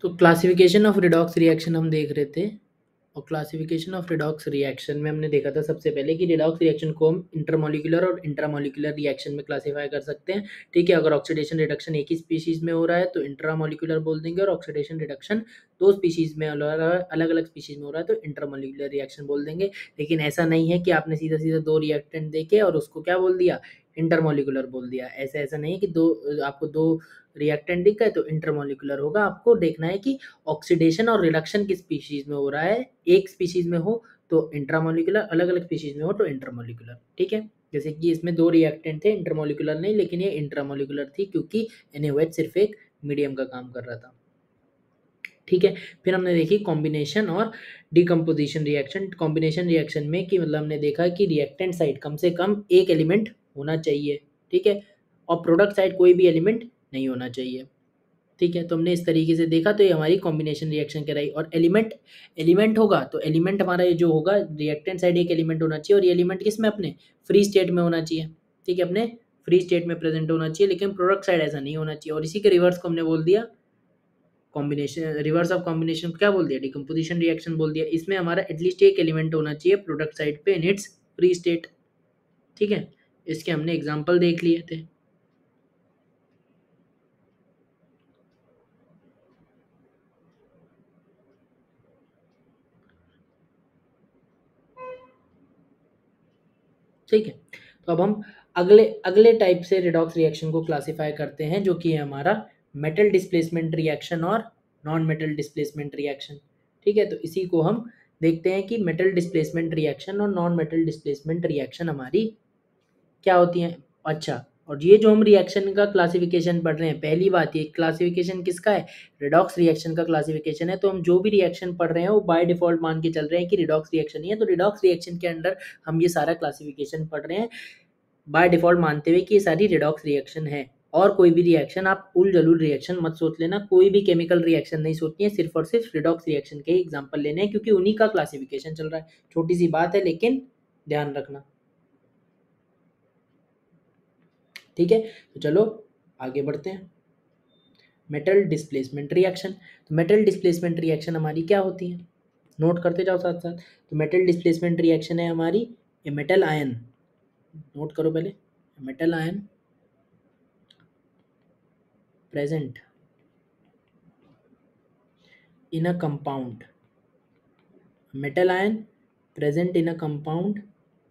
तो classification of redox reaction हम देख रहे थे, और क्लासिफिकेशन ऑफ रिडॉक्स रिएक्शन में हमने देखा था सबसे पहले कि रिडॉक्स रिएक्शन को हम इंटरमॉलिक्यूलर और इंट्रामॉलिक्यूलर रिएक्शन में क्लासिफाई कर सकते हैं। ठीक है, अगर ऑक्सीडेशन रिडक्शन एक ही स्पीशीज में हो रहा है तो इंट्रामॉलिक्यूलर बोल देंगे, और ऑक्सीडेशन रिडक्शन दो स्पीशीज में अलग अलग स्पीशीज में हो रहा है तो इंटरमॉलिक्यूलर रिएक्शन बोल देंगे। लेकिन ऐसा नहीं है कि आपने सीधा सीधा दो रिएक्टेंट देखे और उसको क्या बोल दिया, इंटरमॉलिक्यूलर बोल दिया। ऐसा नहीं है कि आपको दो रिएक्टेंट दिख गए तो इंटरमॉलिक्यूलर होगा। आपको देखना है कि ऑक्सीडेशन और रिडक्शन किस स्पीशीज में हो रहा है, एक स्पीशीज में हो तो इंट्रामॉलिक्यूलर, अलग अलग स्पीशीज में हो तो इंटरमॉलिक्यूलर। ठीक है, जैसे कि इसमें दो रिएक्टेंट थे, इंटरमॉलिक्यूलर नहीं, लेकिन ये इंट्रामॉलिक्यूलर थी क्योंकि NaOH सिर्फ एक मीडियम का काम कर रहा था। ठीक है, फिर हमने देखी कॉम्बिनेशन और डिकम्पोजिशन रिएक्शन। कॉम्बिनेशन रिएक्शन में कि मतलब हमने देखा कि रिएक्टेंट साइड कम से कम एक एलिमेंट होना चाहिए। ठीक है, और प्रोडक्ट साइड कोई भी एलिमेंट नहीं होना चाहिए। ठीक है, तो हमने इस तरीके से देखा, तो ये हमारी कॉम्बिनेशन रिएक्शन कराई। और एलिमेंट होगा तो एलिमेंट हमारा ये जो होगा, रिएक्टेंट साइड एक एलिमेंट होना चाहिए, और ये एलिमेंट किस में, अपने फ्री स्टेट में होना चाहिए। ठीक है, अपने फ्री स्टेट में प्रेजेंट होना चाहिए, लेकिन प्रोडक्ट साइड ऐसा नहीं होना चाहिए। और इसी के रिवर्स को हमने बोल दिया कॉम्बिनेशन, रिवर्स ऑफ कॉम्बिनेशन को क्या बोल दिया, डिकम्पोजिशन रिएक्शन बोल दिया। इसमें हमारा एटलीस्ट एक एलिमेंट होना चाहिए प्रोडक्ट साइड पे इन इट्स फ्री स्टेट। ठीक है, इसके हमने एग्जाम्पल देख लिए थे। ठीक है, तो अब हम अगले अगले टाइप से रिडॉक्स रिएक्शन को क्लासिफाई करते हैं, जो कि है हमारा मेटल डिस्प्लेसमेंट रिएक्शन और नॉन मेटल डिस्प्लेसमेंट रिएक्शन। ठीक है, तो इसी को हम देखते हैं कि मेटल डिस्प्लेसमेंट रिएक्शन और नॉन मेटल डिस्प्लेसमेंट रिएक्शन हमारी क्या होती हैं। अच्छा, और ये जो हम रिएक्शन का क्लासिफिकेशन पढ़ रहे हैं, पहली बात ये क्लासिफिकेशन किसका है, रिडॉक्स रिएक्शन का क्लासिफिकेशन है। तो हम जो भी रिएक्शन पढ़ रहे हैं वो बाय डिफॉल्ट मान के चल रहे हैं कि रिडॉक्स रिएक्शन ही है, तो रिडॉक्स रिएक्शन के अंडर हम ये सारा क्लासिफिकेशन पढ़ रहे हैं बाय डिफॉल्ट मानते हुए कि ये सारी रिडॉक्स रिएक्शन है। और कोई भी रिएक्शन आप उल जलूल रिएक्शन मत सोच लेना, कोई भी केमिकल रिएक्शन नहीं सोचनी है, सिर्फ और सिर्फ रिडॉक्स रिएक्शन के ही एग्जाम्पल लेने हैं, क्योंकि उन्हीं का क्लासिफिकेशन चल रहा है। छोटी सी बात है लेकिन ध्यान रखना। ठीक है, तो चलो आगे बढ़ते हैं। मेटल डिस्प्लेसमेंट रिएक्शन, तो मेटल डिस्प्लेसमेंट रिएक्शन हमारी क्या होती है, नोट करते जाओ साथ साथ। तो मेटल डिस्प्लेसमेंट रिएक्शन है हमारी ए मेटल आयन, नोट करो पहले, metal ion present in a compound, metal ion present in a compound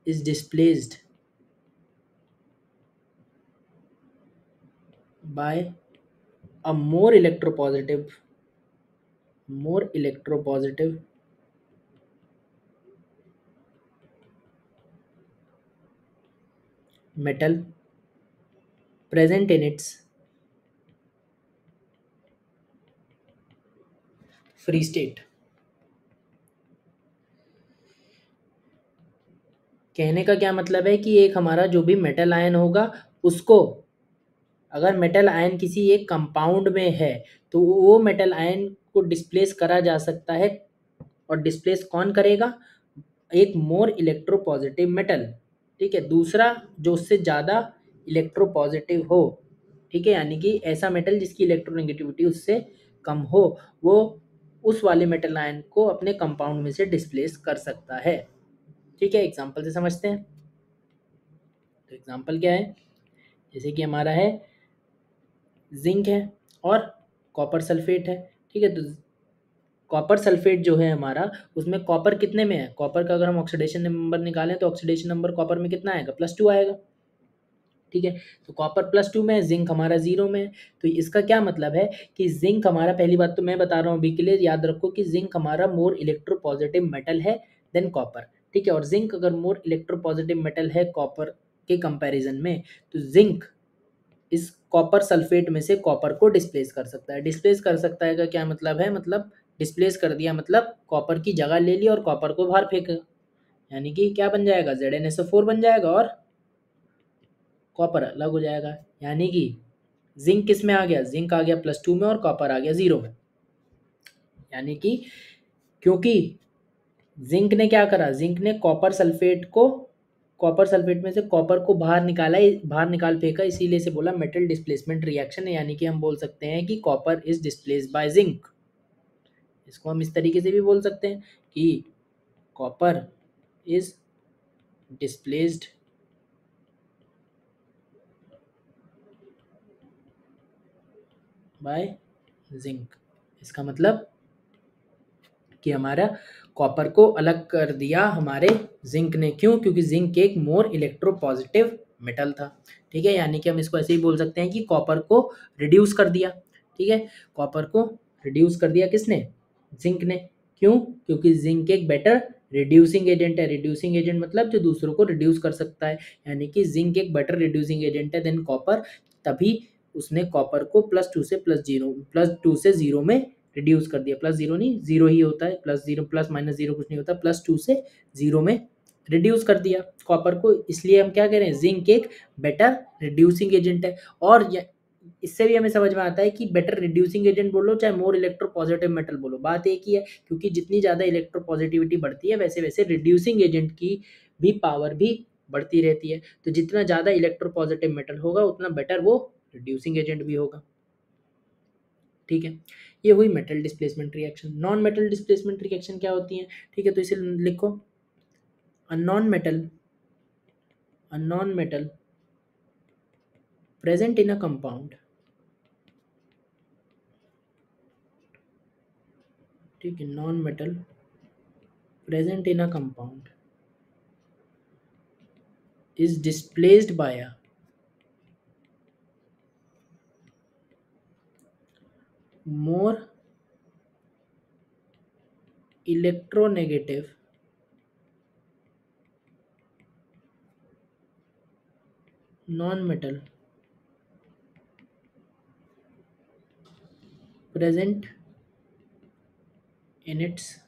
is displaced by a more electropositive metal present in its free state। कहने का क्या मतलब है कि एक हमारा जो भी मेटल आयन होगा, उसको अगर मेटल आयन किसी एक कंपाउंड में है तो वो मेटल आयन को डिस्प्लेस करा जा सकता है। और डिस्प्लेस कौन करेगा, एक मोर इलेक्ट्रोपॉजिटिव मेटल। ठीक है, दूसरा जो उससे ज़्यादा इलेक्ट्रोपॉजिटिव हो। ठीक है, यानी कि ऐसा मेटल जिसकी इलेक्ट्रोनेगेटिविटी उससे कम हो, वो उस वाले मेटल आयन को अपने कंपाउंड में से डिस्प्लेस कर सकता है। ठीक है, एग्जांपल से समझते हैं। तो एग्जांपल क्या है, जैसे कि हमारा है जिंक है और कॉपर सल्फेट है। ठीक है, तो कॉपर सल्फेट जो है हमारा, उसमें कॉपर कितने में है, कॉपर का अगर हम ऑक्सीडेशन नंबर निकालें तो ऑक्सीडेशन नंबर कॉपर में कितना आएगा, +2 आएगा। ठीक है, तो कॉपर +2 में है, जिंक हमारा 0 में है। तो इसका क्या मतलब है कि जिंक हमारा, पहली बात तो मैं बता रहा हूँ अभी के लिए, याद रखो कि जिंक हमारा मोर इलेक्ट्रोपॉजिटिव मेटल है देन कॉपर। ठीक है, और जिंक अगर मोर इलेक्ट्रोपॉजिटिव मेटल है कॉपर के कंपैरिजन में, तो जिंक इस कॉपर सल्फेट में से कॉपर को डिस्प्लेस कर सकता है। डिस्प्लेस कर सकता है का क्या मतलब है, मतलब डिस्प्लेस कर दिया मतलब कॉपर की जगह ले ली और कॉपर को बाहर फेंका, यानी कि क्या बन जाएगा, ZnSO4 बन जाएगा और कॉपर अलग हो जाएगा। यानी कि जिंक किस में आ गया, जिंक आ गया +2 में और कॉपर आ गया 0 में। यानी कि क्योंकि जिंक ने क्या करा, जिंक ने कॉपर सल्फेट में से कॉपर को बाहर निकाला, बाहर निकाल फेंका, इसीलिए से बोला मेटल डिस्प्लेसमेंट रिएक्शन है। यानी कि हम बोल सकते हैं कि copper is displaced by zinc. इसको हम इस तरीके से भी बोल सकते हैं कि copper is displaced by zinc. इसका मतलब कि हमारा कॉपर को अलग कर दिया हमारे जिंक ने। क्यों? क्योंकि जिंक एक मोर इलेक्ट्रोपॉजिटिव मेटल था। ठीक है, यानी कि हम इसको ऐसे ही बोल सकते हैं कि कॉपर को रिड्यूस कर दिया। ठीक है, कॉपर को रिड्यूस कर दिया किसने? जिंक ने। क्यों? क्योंकि जिंक एक बेटर रिड्यूसिंग एजेंट है। रिड्यूसिंग एजेंट मतलब जो दूसरों को रिड्यूस कर सकता है, यानी कि जिंक एक बेटर रिड्यूसिंग एजेंट है देन कॉपर। तभी उसने कॉपर को +2 से +2 से 0 में रिड्यूस कर दिया। +0 नहीं, 0 ही होता है। +0 +-0 कुछ नहीं होता। +2 से 0 में रिड्यूस कर दिया कॉपर को। इसलिए हम क्या कह रहे हैं? जिंक एक बेटर रिड्यूसिंग एजेंट है। और इससे भी हमें समझ में आता है कि बेटर रिड्यूसिंग एजेंट बोलो चाहे मोर इलेक्ट्रोपॉजिटिव मेटल बोलो, बात एक ही है। क्योंकि जितनी ज़्यादा इलेक्ट्रोपॉजिटिविटी बढ़ती है वैसे वैसे रिड्यूसिंग एजेंट की भी पावर भी बढ़ती रहती है। तो जितना ज़्यादा इलेक्ट्रोपॉजिटिव मेटल होगा उतना बेटर वो रिड्यूसिंग एजेंट भी होगा। ठीक है, ये हुई metal displacement reaction. Non metal displacement reaction क्या होती है? ठीक है, तो इसे लिखो, a non metal present in a compound, ठीक है, non metal present in a compound is displaced by a more electronegative non-metal present in its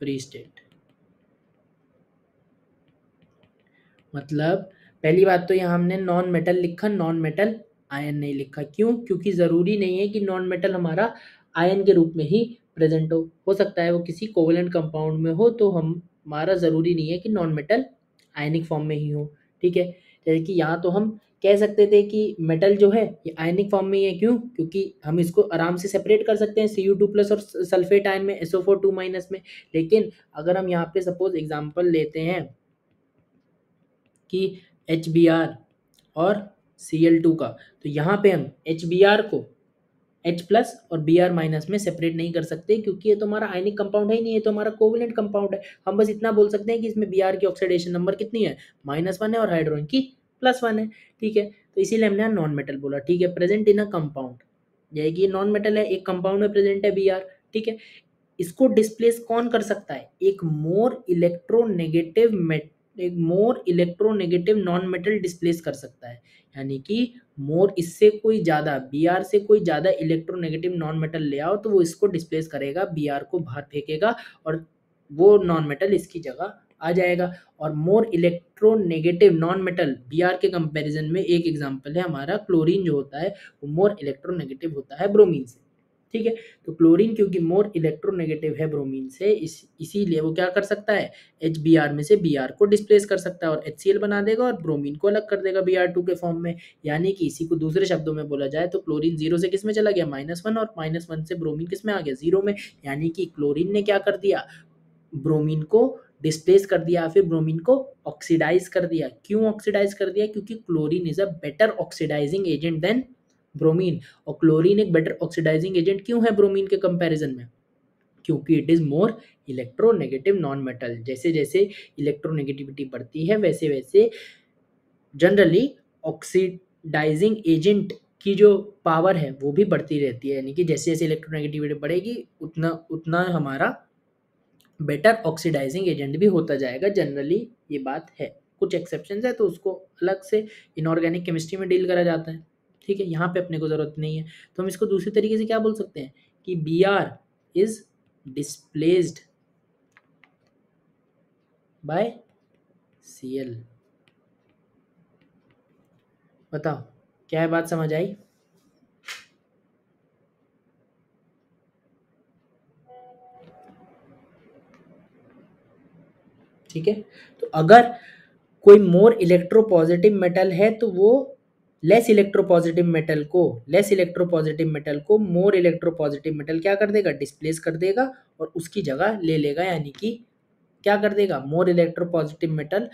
free state। मतलब पहली बात तो यहाँ हमने नॉन मेटल लिखा, नॉन मेटल आयन नहीं लिखा। क्यों? क्योंकि ज़रूरी नहीं है कि नॉन मेटल हमारा आयन के रूप में ही प्रेजेंट हो सकता है वो किसी कोवेलेंट कंपाउंड में हो, तो हमारा ज़रूरी नहीं है कि नॉन मेटल आयनिक फॉर्म में ही हो। ठीक है, जैसे कि यहाँ तो हम कह सकते थे कि मेटल जो है ये आयनिक फॉर्म में ही है। क्यों? क्योंकि हम इसको आराम से सेपरेट कर सकते हैं Cu2+ और सल्फेट आयन में, SO4 2- में। लेकिन अगर हम यहाँ पे सपोज एग्जाम्पल लेते हैं कि HBr और Cl2 का, तो यहाँ पे हम HBr को H+ और Br- में सेपरेट नहीं कर सकते, क्योंकि ये तो हमारा आयनिक कंपाउंड है ही नहीं, है तो हमारा कोवेलेंट कंपाउंड है। हम बस इतना बोल सकते हैं कि इसमें Br की ऑक्सीडेशन नंबर कितनी है? -1 है और हाइड्रोजन की +1 है। ठीक है, तो इसीलिए हमने नॉन मेटल बोला। ठीक है, प्रेजेंट इन अ कंपाउंड, यह कि नॉन मेटल है, एक कंपाउंड में प्रेजेंट है Br। ठीक है, इसको डिस्प्लेस कौन कर सकता है? एक मोर इलेक्ट्रोनेगेटिव नॉन मेटल डिस्प्लेस कर सकता है। यानी कि मोर, इससे कोई ज़्यादा, Br से कोई ज़्यादा इलेक्ट्रोनेगेटिव नॉन मेटल ले आओ तो वो इसको डिस्प्लेस करेगा, Br को बाहर फेंकेगा और वो नॉन मेटल इसकी जगह आ जाएगा। और मोर इलेक्ट्रोनेगेटिव नॉन मेटल Br के कंपैरिजन में एक एग्जांपल है हमारा क्लोरीन जो होता है, वो मोर इलेक्ट्रोनेगेटिव होता है ब्रोमीन से। ठीक है, तो क्लोरीन क्योंकि मोर इलेक्ट्रोनेगेटिव है ब्रोमीन से, इसीलिए वो क्या कर सकता है? HBr में से Br को डिस्प्लेस कर सकता है और HCl बना देगा और ब्रोमीन को अलग कर देगा Br2 के फॉर्म में। यानी कि इसी को दूसरे शब्दों में बोला जाए तो क्लोरीन 0 से किस में चला गया? -1, और -1 से ब्रोमीन किस में आ गया? 0 में। यानी कि क्लोरीन ने क्या कर दिया? ब्रोमीन को डिस्प्लेस कर दिया, फिर ब्रोमीन को ऑक्सीडाइज कर दिया। क्यों ऑक्सीडाइज कर दिया? क्योंकि chlorine is a better oxidising agent than bromine. और क्लोरीन एक बेटर ऑक्सीडाइजिंग एजेंट क्यों है ब्रोमीन के कंपैरिजन में? क्योंकि it is more electronegative non metal. जैसे जैसे इलेक्ट्रोनेगेटिविटी बढ़ती है वैसे वैसे जनरली ऑक्सीडाइजिंग एजेंट की जो पावर है वो भी बढ़ती रहती है। यानी कि जैसे जैसे इलेक्ट्रोनेगेटिविटी बढ़ेगी उतना उतना हमारा बेटर ऑक्सीडाइजिंग एजेंट भी होता जाएगा। जनरली ये बात है, कुछ एक्सेप्शंस है तो उसको अलग से इनऑर्गेनिक केमिस्ट्री में डील करा जाता है। ठीक है, यहाँ पे अपने को ज़रूरत नहीं है। तो हम इसको दूसरी तरीके से क्या बोल सकते हैं कि Br is displaced by Cl। बताओ, क्या है बात समझ आई? ठीक है, तो अगर कोई मोर इलेक्ट्रोपॉजिटिव मेटल है तो वो लेस इलेक्ट्रोपॉजिटिव मेटल को मोर इलेक्ट्रोपॉजिटिव मेटल क्या कर देगा, डिस्प्लेस कर देगा और उसकी जगह ले लेगा, यानी कि क्या कर देगा, मोर इलेक्ट्रोपॉजिटिव मेटल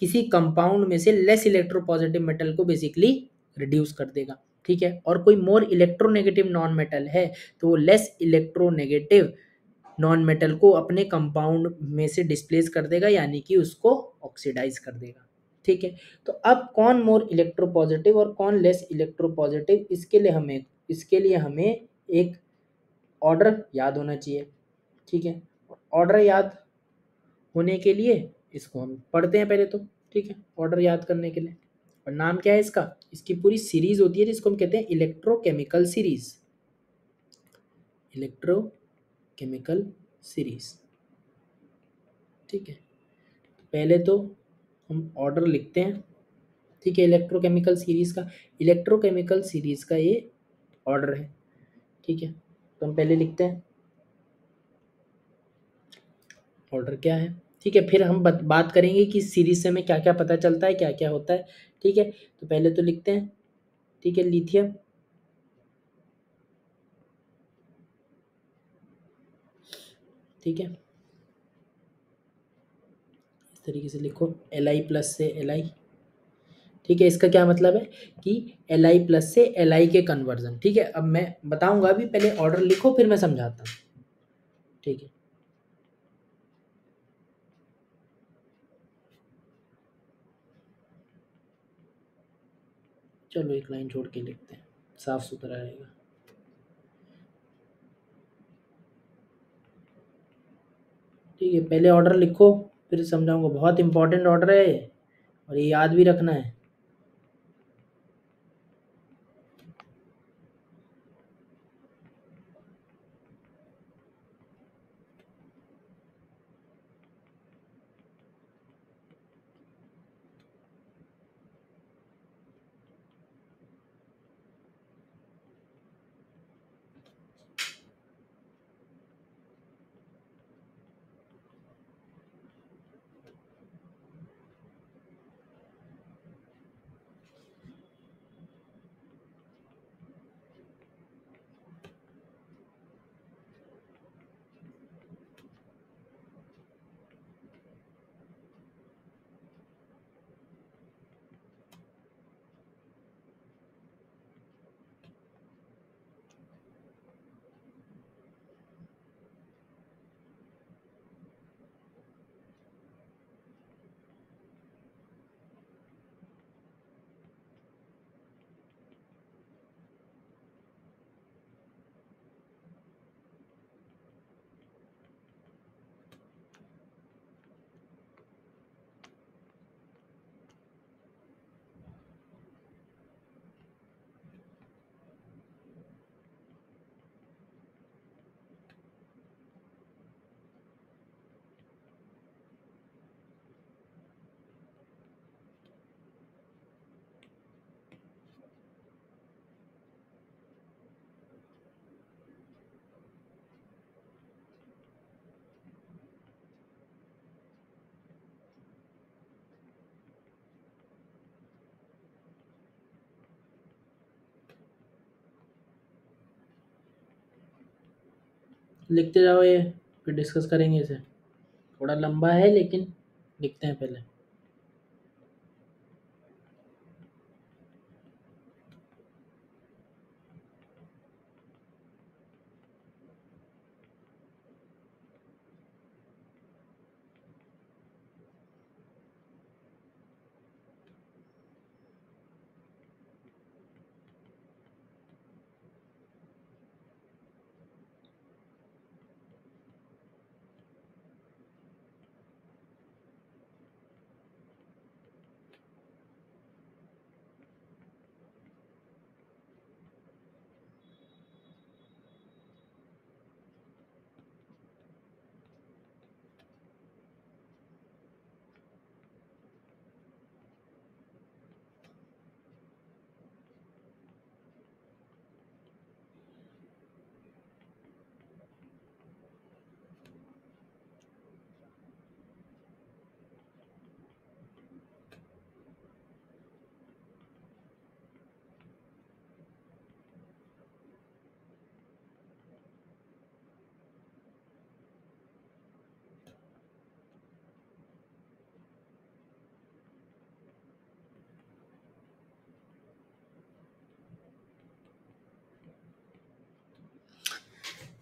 किसी कंपाउंड में से लेस इलेक्ट्रोपॉजिटिव मेटल को बेसिकली रिड्यूस कर देगा। ठीक है, और कोई मोर इलेक्ट्रोनेगेटिव नॉन मेटल है तो वो लेस इलेक्ट्रोनेगेटिव नॉन मेटल को अपने कंपाउंड में से डिस्प्लेस कर देगा, यानी कि उसको ऑक्सीडाइज कर देगा। ठीक है, तो अब कौन मोर इलेक्ट्रोपॉजिटिव और कौन लेस इलेक्ट्रोपॉजिटिव, इसके लिए हमें एक ऑर्डर याद होना चाहिए। ठीक है, ऑर्डर याद होने के लिए इसको हम पढ़ते हैं पहले तो। ठीक है, ऑर्डर याद करने के लिए, और नाम क्या है इसका, इसकी पूरी सीरीज होती है जिसको हम कहते हैं इलेक्ट्रोकेमिकल सीरीज, इलेक्ट्रोकेमिकल सीरीज। ठीक है, पहले तो हम ऑर्डर लिखते हैं। ठीक है, इलेक्ट्रोकेमिकल सीरीज का ये ऑर्डर है। ठीक है, तो हम पहले लिखते हैं ऑर्डर क्या है। ठीक है, फिर हम बात करेंगे कि सीरीज से हमें क्या क्या पता चलता है, क्या क्या होता है। ठीक है, तो पहले तो लिखते हैं, ठीक है, लिथियम। ठीक है, इस तरीके से लिखो Li प्लस से Li। ठीक है, इसका क्या मतलब है कि Li प्लस से Li के कन्वर्जन। ठीक है, अब मैं बताऊंगा, अभी पहले ऑर्डर लिखो फिर मैं समझाता हूँ। ठीक है, चलो एक लाइन छोड़ के लिखते हैं, साफ सुथरा रहेगा। ठीक है, पहले ऑर्डर लिखो फिर समझाऊंगा, बहुत इंपॉर्टेंट ऑर्डर है ये, और ये याद भी रखना है। लिखते जाओ ये, फिर डिस्कस करेंगे इसे, थोड़ा लंबा है लेकिन लिखते हैं पहले।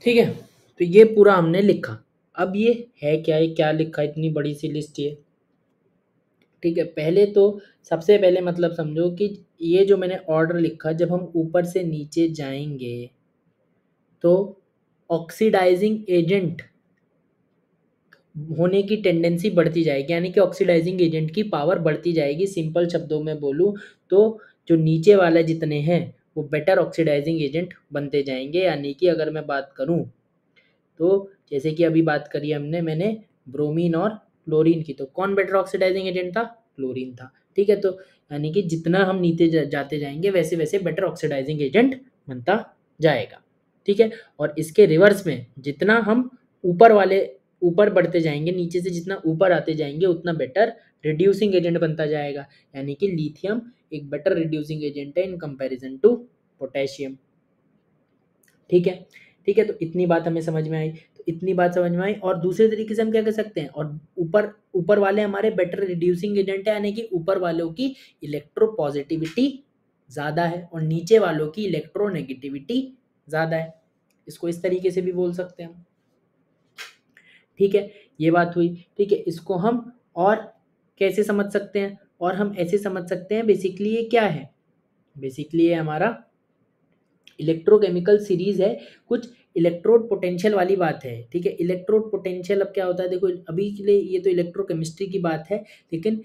ठीक है, तो ये पूरा हमने लिखा। अब ये है क्या, ये क्या लिखा, इतनी बड़ी सी लिस्ट ये। ठीक है, पहले तो सबसे पहले मतलब समझो कि ये जो मैंने ऑर्डर लिखा, जब हम ऊपर से नीचे जाएंगे तो ऑक्सीडाइजिंग एजेंट होने की टेंडेंसी बढ़ती जाएगी, यानी कि ऑक्सीडाइजिंग एजेंट की पावर बढ़ती जाएगी। सिंपल शब्दों में बोलूँ तो जो नीचे वाले जितने हैं वो बेटर ऑक्सीडाइजिंग एजेंट बनते जाएंगे। यानी कि अगर मैं बात करूँ तो जैसे कि अभी बात करी हमने, मैंने ब्रोमीन और क्लोरीन की, तो कौन बेटर ऑक्सीडाइजिंग एजेंट था? क्लोरीन था। ठीक है, तो यानी कि जितना हम नीचे जाते जाएंगे वैसे वैसे बेटर ऑक्सीडाइजिंग एजेंट बनता जाएगा। ठीक है, और इसके रिवर्स में जितना हम ऊपर बढ़ते जाएंगे, नीचे से जितना ऊपर आते जाएंगे उतना बेटर रिड्यूसिंग एजेंट बनता जाएगा। यानी कि लिथियम एक बेटर रिड्यूसिंग एजेंट है इन कंपैरिजन टू पोटेशियम। ठीक है, ठीक है, तो इतनी बात हमें समझ में आई। तो इतनी बात समझ में आई, और दूसरे तरीके से हम क्या कर सकते हैं, और ऊपर ऊपर वाले हमारे बेटर रिड्यूसिंग एजेंट है, यानी कि ऊपर वालों की इलेक्ट्रोपॉजिटिविटी ज़्यादा है और नीचे वालों की इलेक्ट्रोनेगेटिविटी ज़्यादा है। इसको इस तरीके से भी बोल सकते हैं हम। ठीक है, ये बात हुई। ठीक है, इसको हम और कैसे समझ सकते हैं, और हम ऐसे समझ सकते हैं, बेसिकली ये क्या है, बेसिकली ये हमारा इलेक्ट्रोकेमिकल सीरीज है, कुछ इलेक्ट्रोड पोटेंशियल वाली बात है। ठीक है, इलेक्ट्रोड पोटेंशियल अब क्या होता है, देखो अभी के लिए ये तो इलेक्ट्रोकेमिस्ट्री की बात है, लेकिन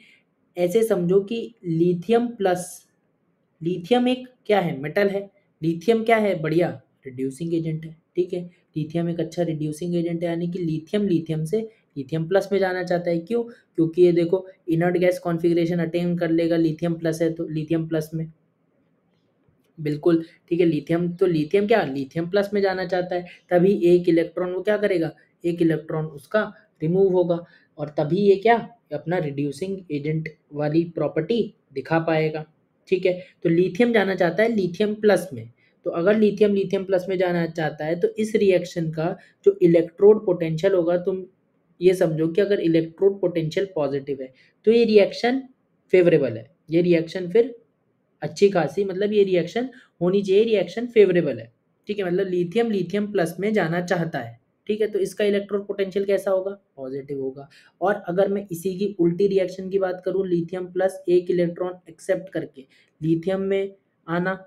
ऐसे समझो कि लिथियम प्लस, लिथियम एक क्या है, मेटल है। लिथियम क्या है, बढ़िया रिड्यूसिंग एजेंट है। ठीक है, लिथियम एक अच्छा रिड्यूसिंग एजेंट है, यानी कि लिथियम से लिथियम प्लस में जाना चाहता है। क्यों? क्योंकि ये देखो इनर्ट गैस कॉन्फ़िगरेशन अटेन कर लेगा, लिथियम प्लस है तो लिथियम प्लस में, बिल्कुल। ठीक है, लिथियम तो लिथियम क्या, लिथियम प्लस में जाना चाहता है, तभी एक इलेक्ट्रॉन वो क्या करेगा, एक इलेक्ट्रॉन उसका रिमूव होगा, और तभी ये क्या, अपना रिड्यूसिंग एजेंट वाली प्रॉपर्टी दिखा पाएगा। ठीक है, तो लिथियम जाना चाहता है लिथियम प्लस में, तो अगर लिथियम लिथियम प्लस में जाना चाहता है तो इस रिएक्शन का जो इलेक्ट्रोड पोटेंशियल होगा, तुम ये समझो कि अगर इलेक्ट्रोड पोटेंशियल पॉजिटिव है तो ये रिएक्शन फेवरेबल है, ये रिएक्शन फिर अच्छी खासी, मतलब ये रिएक्शन होनी चाहिए, रिएक्शन फेवरेबल है। ठीक है, मतलब लिथियम लिथियम प्लस में जाना चाहता है। ठीक है, तो इसका इलेक्ट्रोड पोटेंशियल कैसा होगा, पॉजिटिव होगा। और अगर मैं इसी की उल्टी रिएक्शन की बात करूं, लिथियम प्लस एक इलेक्ट्रॉन एक्सेप्ट करके लिथियम में आना,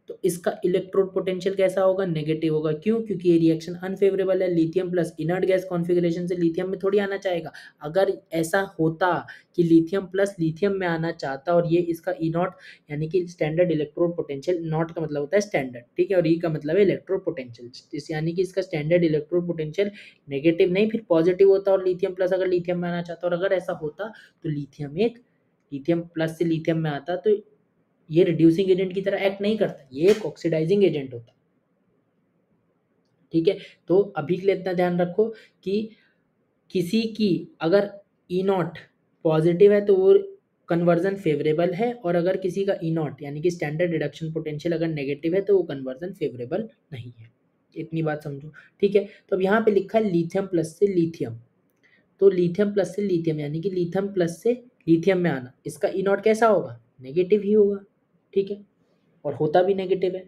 तो इसका इलेक्ट्रोड पोटेंशियल कैसा होगा, नेगेटिव होगा। क्यों? क्योंकि ये रिएक्शन अनफेवरेबल है, lithium plus inert gas configuration से लिथियम में थोड़ी आना चाहेगा। अगर ऐसा होता कि लिथियम प्लस लिथियम में आना चाहता और ये इसका ई नॉट, यानी कि स्टैंडर्ड इलेक्ट्रोड पोटेंशियल, नॉट का मतलब होता है स्टैंडर्ड, ठीक है, और ई का मतलब है इलेक्ट्रोड पोटेंशियल, यानी कि इसका स्टैंडर्ड इलेक्ट्रोड पोटेंशियल नेगेटिव नहीं फिर पॉजिटिव होता, और लिथियम प्लस अगर लिथियम में आना चाहता, और अगर ऐसा होता तो लिथियम प्लस से लिथियम में आता, तो ये रिड्यूसिंग एजेंट की तरह एक्ट नहीं करता, ये एक ऑक्सीडाइजिंग एजेंट होता। ठीक है, तो अभी के लिए इतना ध्यान रखो कि किसी की अगर ई नॉट पॉजिटिव है तो वो कन्वर्जन फेवरेबल है, और अगर किसी का ई नॉट यानी कि स्टैंडर्ड रिडक्शन पोटेंशियल अगर नेगेटिव है तो वो कन्वर्जन फेवरेबल नहीं है। इतनी बात समझो। ठीक है, तो अब यहाँ पे लिखा है लिथियम प्लस से लिथियम, तो लिथियम प्लस से लिथियम यानी कि लिथियम प्लस से लिथियम में आना, इसका ई नॉट कैसा होगा, नेगेटिव ही होगा। ठीक है, और होता भी नेगेटिव है।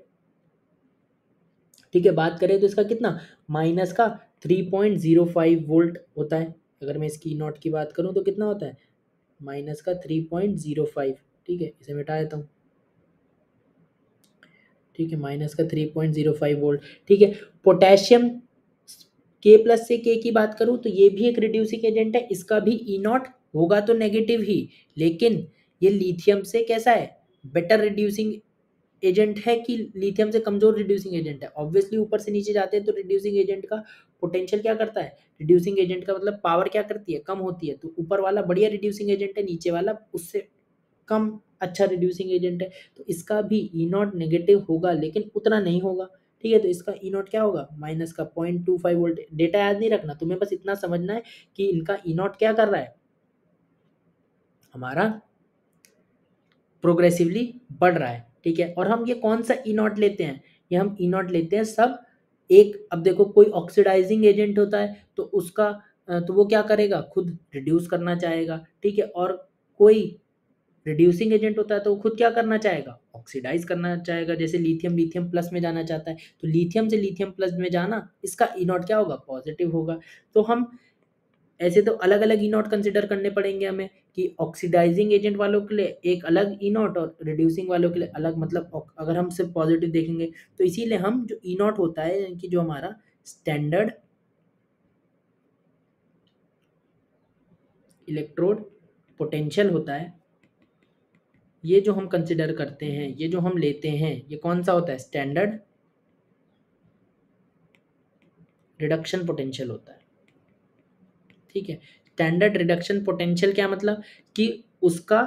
ठीक है, बात करें तो इसका कितना, माइनस का 3.05 वोल्ट होता है। अगर मैं इसकी नॉट की बात करूं तो कितना होता है, माइनस का 3.05। ठीक है, इसे मिटा देता हूँ। ठीक है, माइनस का 3.05 वोल्ट। ठीक है, पोटेशियम के प्लस से के की बात करूं तो ये भी एक रिड्यूसिंग एजेंट है, इसका भी ई नॉट होगा तो नेगेटिव ही, लेकिन ये लिथियम से कैसा है, बेटर रिड्यूसिंग एजेंट है कि लिथियम से कमजोर रिड्यूसिंग एजेंट है। ऑब्वियसली ऊपर से नीचे जाते हैं तो रिड्यूसिंग एजेंट का पोटेंशियल क्या करता है, रिड्यूसिंग एजेंट का मतलब पावर क्या करती है, कम होती है। तो ऊपर वाला बढ़िया रिड्यूसिंग एजेंट है, नीचे वाला उससे कम अच्छा रिड्यूसिंग एजेंट है, तो इसका भी ई नॉट नेगेटिव होगा लेकिन उतना नहीं होगा। ठीक है, तो इसका ई नॉट क्या होगा, माइनस का 0.25 वोल्ट। डेटा याद नहीं रखना, तुम्हें बस इतना समझना है कि इनका ई नॉट क्या कर रहा है, हमारा प्रोग्रेसिवली बढ़ रहा है। ठीक है, और हम ये कौन सा ई नॉट लेते हैं, ये हम ई नॉट लेते हैं सब एक, अब देखो कोई ऑक्सीडाइजिंग एजेंट होता है तो तो वो क्या करेगा, खुद रिड्यूस करना चाहेगा। ठीक है, और कोई रिड्यूसिंग एजेंट होता है तो वो खुद क्या करना चाहेगा, ऑक्सीडाइज करना चाहेगा। जैसे लिथियम लिथियम प्लस में जाना चाहता है, तो लिथियम से लिथियम प्लस में जाना, इसका ई नॉट क्या होगा, पॉजिटिव होगा। तो हम ऐसे तो अलग अलग ई नॉट कंसिडर करने पड़ेंगे हमें, कि ऑक्सीडाइजिंग एजेंट वालों के लिए एक अलग ई नॉट और रिड्यूसिंग वालों के लिए अलग, मतलब अगर हम सिर्फ पॉजिटिव देखेंगे तो इसीलिए हम जो ई नॉट होता है, यानी कि जो हमारा स्टैंडर्ड इलेक्ट्रोड पोटेंशियल होता है, ये जो हम कंसिडर करते हैं, ये जो हम लेते हैं, ये कौन सा होता है, स्टैंडर्ड रिडक्शन पोटेंशियल होता है। ठीक है, स्टैंडर्ड रिडक्शन पोटेंशियल क्या मतलब, कि उसका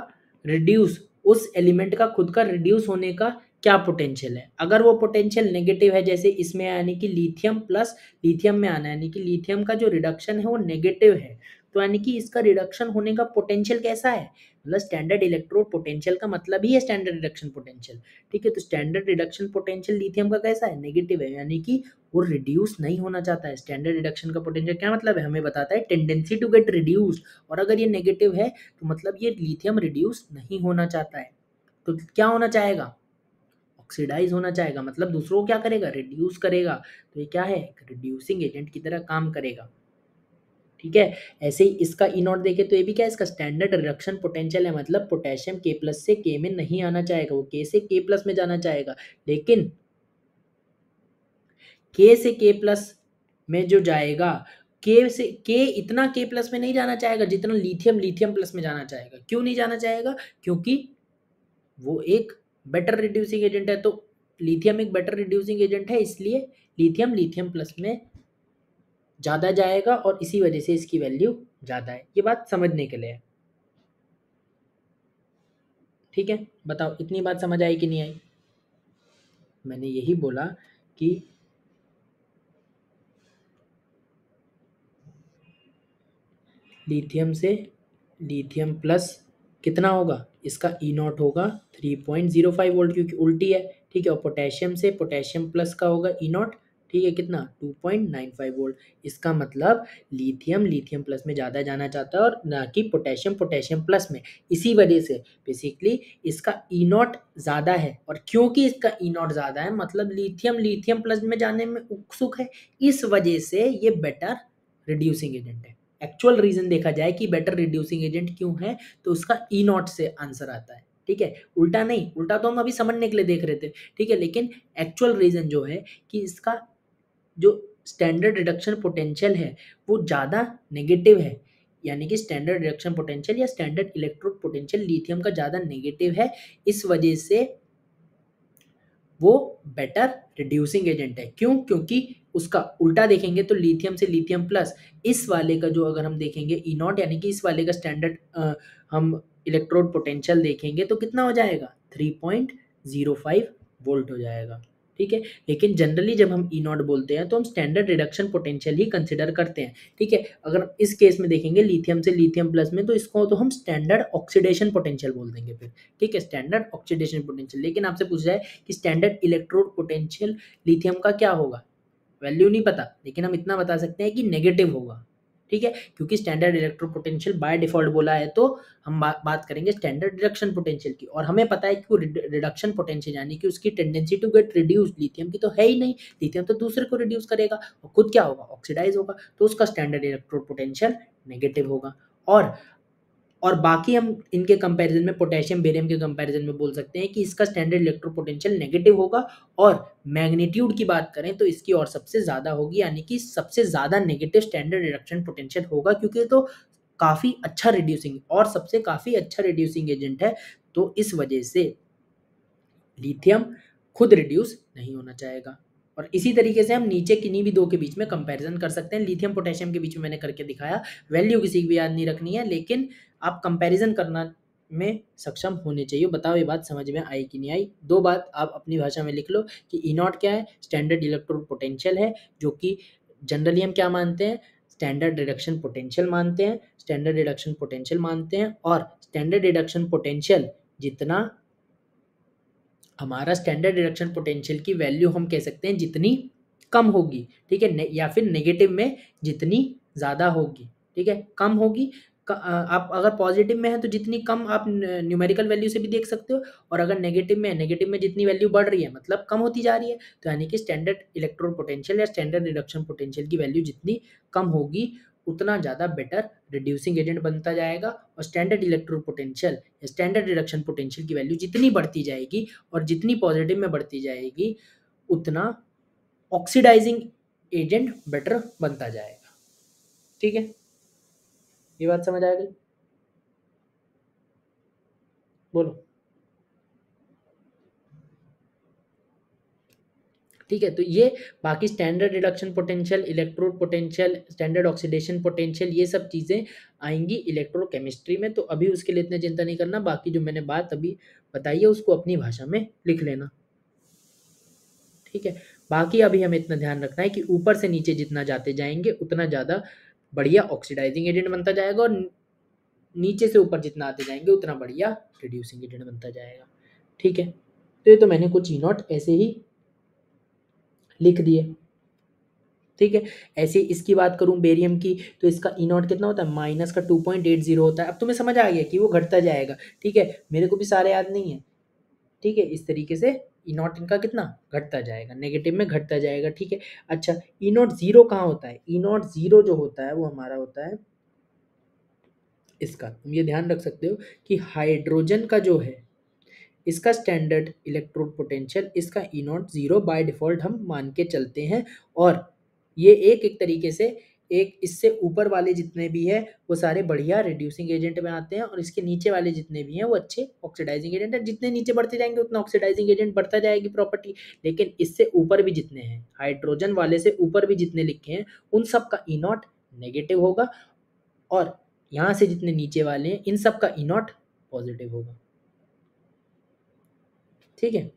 रिड्यूस, उस एलिमेंट का खुद का रिड्यूस होने का क्या पोटेंशियल है। अगर वो पोटेंशियल नेगेटिव है, जैसे इसमें यानी कि लिथियम प्लस लिथियम में आना, यानी कि लिथियम का जो रिडक्शन है वो नेगेटिव है, तो यानी कि इसका रिडक्शन होने का पोटेंशियल कैसा है, मतलब स्टैंडर्ड इलेक्ट्रोड पोटेंशियल का मतलब ही है स्टैंडर्ड रिडक्शन पोटेंशियल। ठीक है, तो स्टैंडर्ड रिडक्शन पोटेंशियल लिथियम का कैसा है, नेगेटिव है, यानी कि वो रिड्यूस नहीं होना चाहता है। स्टैंडर्ड रिडक्शन का पोटेंशियल क्या मतलब है, हमें बताता है टेंडेंसी टू गेट रिड्यूस्ड, और अगर ये नेगेटिव है तो मतलब ये लिथियम रिड्यूस नहीं होना चाहता है, तो क्या होना चाहेगा, ऑक्सीडाइज होना चाहेगा, मतलब दूसरों को क्या करेगा, रिड्यूस करेगा। तो ये क्या है, रिड्यूसिंग एजेंट की तरह काम करेगा। ठीक है, ऐसे ही इसका ई नॉट देखे तो ये भी क्या है, इसका स्टैंडर्ड रिडक्शन पोटेंशियल है, मतलब पोटेशियम के प्लस से के में नहीं आना चाहेगा, वो के से के प्लस में जाना चाहेगा, लेकिन के से के प्लस में जो जाएगा, के से के इतना के प्लस में नहीं जाना चाहेगा जितना लिथियम लिथियम प्लस में जाना चाहेगा। क्यों नहीं जाना चाहेगा, क्योंकि वो एक बेटर रिड्यूसिंग एजेंट है, तो लिथियम एक बेटर रिड्यूसिंग एजेंट है, इसलिए लिथियम लिथियम प्लस में ज़्यादा जाएगा, और इसी वजह से इसकी वैल्यू ज़्यादा है। ये बात समझने के लिए है। ठीक है, बताओ इतनी बात समझ आई कि नहीं आई। मैंने यही बोला कि लिथियम से लिथियम प्लस कितना होगा, इसका ई नॉट होगा 3.05 वोल्ट, क्योंकि उल्टी है। ठीक है, और पोटेशियम से पोटेशियम प्लस का होगा ई नॉट, ठीक है, कितना 2.95 वोल्ट। इसका मतलब लिथियम लिथियम प्लस में ज़्यादा जाना चाहता है, और ना कि पोटेशियम पोटेशियम प्लस में। इसी वजह से बेसिकली इसका ई नॉट ज़्यादा है, और क्योंकि इसका ई नॉट ज़्यादा है मतलब लिथियम लिथियम प्लस में जाने में उत्सुक है, इस वजह से ये बेटर रिड्यूसिंग एजेंट है। एक्चुअल रीजन देखा जाए कि बेटर रिड्यूसिंग एजेंट क्यों है, तो उसका ई नॉट से आंसर आता है। ठीक है, उल्टा नहीं, उल्टा तो हम अभी समझने के लिए देख रहे थे। ठीक है, लेकिन एक्चुअल रीजन जो है कि इसका जो स्टैंडर्ड रिडक्शन पोटेंशियल है वो ज़्यादा नेगेटिव है, यानी कि स्टैंडर्ड रिडक्शन पोटेंशियल या स्टैंडर्ड इलेक्ट्रोड पोटेंशियल लिथियम का ज़्यादा नेगेटिव है, इस वजह से वो बेटर रिड्यूसिंग एजेंट है। क्यों, क्योंकि उसका उल्टा देखेंगे तो लिथियम से लिथियम प्लस, इस वाले का जो अगर हम देखेंगे ई नॉट, यानी कि इस वाले का स्टैंडर्ड हम इलेक्ट्रोड पोटेंशियल देखेंगे तो कितना हो जाएगा, 3.05 वोल्ट हो जाएगा। ठीक है, लेकिन जनरली जब हम ई नॉट बोलते हैं तो हम स्टैंडर्ड रिडक्शन पोटेंशियल ही कंसिडर करते हैं। ठीक है, अगर इस केस में देखेंगे लिथियम से लिथियम प्लस में, तो इसको तो हम स्टैंडर्ड ऑक्सीडेशन पोटेंशियल बोल देंगे फिर। ठीक है, स्टैंडर्ड ऑक्सीडेशन पोटेंशियल। लेकिन आपसे पूछ जाए कि स्टैंडर्ड इलेक्ट्रोड पोटेंशियल लिथियम का क्या होगा, वैल्यू नहीं पता, लेकिन हम इतना बता सकते हैं कि नेगेटिव होगा। ठीक है, क्योंकि standard electrode potential by default बोला है, तो हम बात करेंगे स्टैंडर्ड रिडक्शन पोटेंशियल की, और हमें पता है कि वो रिडक्शन पोटेंशियल यानी कि उसकी tendency to get reduce lithium की तो है ही नहीं, लिथियम तो दूसरे को रिड्यूस करेगा और खुद क्या होगा, ऑक्सीडाइज होगा, तो उसका स्टैंडर्ड इलेक्ट्रोड पोटेंशियल नेगेटिव होगा। और बाकी हम इनके कंपैरिजन में पोटेशियम बेरियम के कंपैरिजन में बोल सकते हैं कि इसका स्टैंडर्ड इलेक्ट्रो पोटेंशियल नेगेटिव होगा, और मैग्नीट्यूड की बात करें तो इसकी और सबसे ज़्यादा होगी, यानी कि सबसे ज़्यादा नेगेटिव स्टैंडर्ड रिडक्शन पोटेंशियल होगा, क्योंकि तो काफ़ी अच्छा रिड्यूसिंग और सबसे काफ़ी अच्छा रिड्यूसिंग एजेंट है, तो इस वजह से लिथियम खुद रिड्यूस नहीं होना चाहेगा। और इसी तरीके से हम नीचे किन्हीं भी दो के बीच में कंपैरिजन कर सकते हैं। लिथियम पोटेशियम के बीच में मैंने करके दिखाया, वैल्यू किसी की भी याद नहीं रखनी है, लेकिन आप कंपैरिजन करना में सक्षम होने चाहिए। बताओ ये बात समझ में आई कि नहीं आई। दो बात आप अपनी भाषा में लिख लो कि ई नॉट क्या है, स्टैंडर्ड इलेक्ट्रोड पोटेंशियल है, जो कि जनरली हम क्या मानते हैं, स्टैंडर्ड रिडक्शन पोटेंशियल मानते हैं, स्टैंडर्ड रिडक्शन पोटेंशियल मानते हैं, और स्टैंडर्ड रिडक्शन पोटेंशियल जितना हमारा स्टैंडर्ड रिडक्शन पोटेंशियल की वैल्यू हम कह सकते हैं जितनी कम होगी, ठीक है, या फिर नेगेटिव में जितनी ज़्यादा होगी, ठीक है, कम होगी, आप अगर पॉजिटिव में है तो जितनी कम आप न्यूमेरिकल वैल्यू से भी देख सकते हो, और अगर नेगेटिव में है, नेगेटिव में जितनी वैल्यू बढ़ रही है मतलब कम होती जा रही है, तो यानी कि स्टैंडर्ड इलेक्ट्रोड पोटेंशियल या स्टैंडर्ड रिडक्शन पोटेंशियल की वैल्यू जितनी कम होगी उतना ज़्यादा बेटर रिड्यूसिंग एजेंट बनता जाएगा, और स्टैंडर्ड इलेक्ट्रोड पोटेंशियल या स्टैंडर्ड रिडक्शन पोटेंशियल की वैल्यू जितनी बढ़ती जाएगी और जितनी पॉजिटिव में बढ़ती जाएगी उतना ऑक्सीडाइजिंग एजेंट बेटर बनता जाएगा। ठीक है, ये बात समझ आ गई? बोलो। ठीक है, तो ये बाकी standard reduction potential, electrode potential, standard oxidation potential, ये सब चीज़ें आएंगी इलेक्ट्रोकेमिस्ट्री में, तो अभी उसके लिए इतने चिंता नहीं करना। बाकी जो मैंने बात अभी बताई है उसको अपनी भाषा में लिख लेना। ठीक है, बाकी अभी हमें इतना ध्यान रखना है कि ऊपर से नीचे जितना जाते जाएंगे उतना ज़्यादा बढ़िया ऑक्सीडाइजिंग एजेंट बनता जाएगा, और नीचे से ऊपर जितना आते जाएंगे उतना बढ़िया रिड्यूसिंग एजेंट बनता जाएगा। ठीक है, तो ये तो मैंने कुछ ई नॉट ऐसे ही लिख दिए। ठीक है, ऐसे इसकी बात करूं बेरियम की, तो इसका ई नॉट कितना होता है, माइनस का 2.80 होता है। अब तुम्हें समझ आ गया कि वो घटता जाएगा। ठीक है, मेरे को भी सारे याद नहीं है। ठीक है, इस तरीके से ई नॉट इनका कितना घटता जाएगा, नेगेटिव में घटता जाएगा। ठीक है, अच्छा ई नॉट जीरो कहाँ होता है, ई नॉट जीरो जो होता है वो हमारा होता है इसका, तुम ये ध्यान रख सकते हो कि हाइड्रोजन का जो है इसका स्टैंडर्ड इलेक्ट्रोड पोटेंशियल, इसका ई नॉट जीरो बाय डिफॉल्ट हम मान के चलते हैं, और ये एक एक तरीके से एक इससे ऊपर वाले जितने भी है वो सारे बढ़िया रिड्यूसिंग एजेंट में आते हैं, और इसके नीचे वाले जितने भी हैं वो अच्छे ऑक्सीडाइजिंग एजेंट है। जितने नीचे बढ़ते जाएंगे उतना ऑक्सीडाइजिंग एजेंट बढ़ता जाएगी प्रॉपर्टी, लेकिन इससे ऊपर भी जितने हैं, हाइड्रोजन वाले से ऊपर भी जितने लिखे हैं उन सब का ई नॉट नेगेटिव होगा, और यहाँ से जितने नीचे वाले हैं इन सब का ई नॉट पॉजिटिव होगा। ठीक है,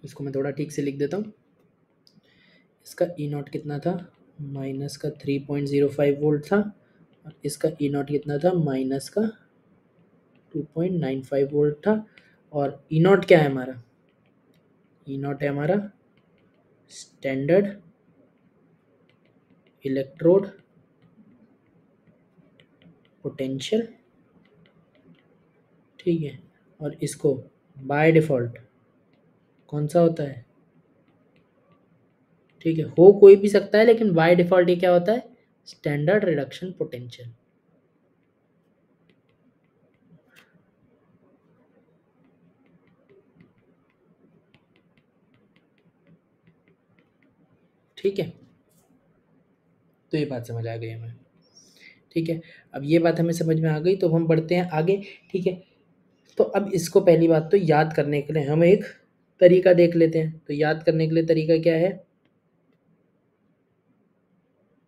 इसको मैं थोड़ा ठीक से लिख देता हूँ। इसका ई नॉट कितना था, माइनस का 3.05 वोल्ट था, और इसका ई नॉट कितना था, माइनस का 2.95 वोल्ट था। और ई नॉट क्या है हमारा, ई नॉट है हमारा स्टैंडर्ड इलेक्ट्रोड पोटेंशियल। ठीक है, और इसको बाय डिफ़ॉल्ट कौन सा होता है, ठीक है हो कोई भी सकता है, लेकिन बाय डिफ़ॉल्ट ये क्या होता है, स्टैंडर्ड रिडक्शन पोटेंशियल। ठीक है, तो ये बात समझ आ गई हमें। ठीक है, अब ये बात हमें समझ में आ गई, तो हम बढ़ते हैं आगे। ठीक है, तो अब इसको पहली बात तो याद करने के लिए हम एक तरीका देख लेते हैं। तो याद करने के लिए तरीका क्या है,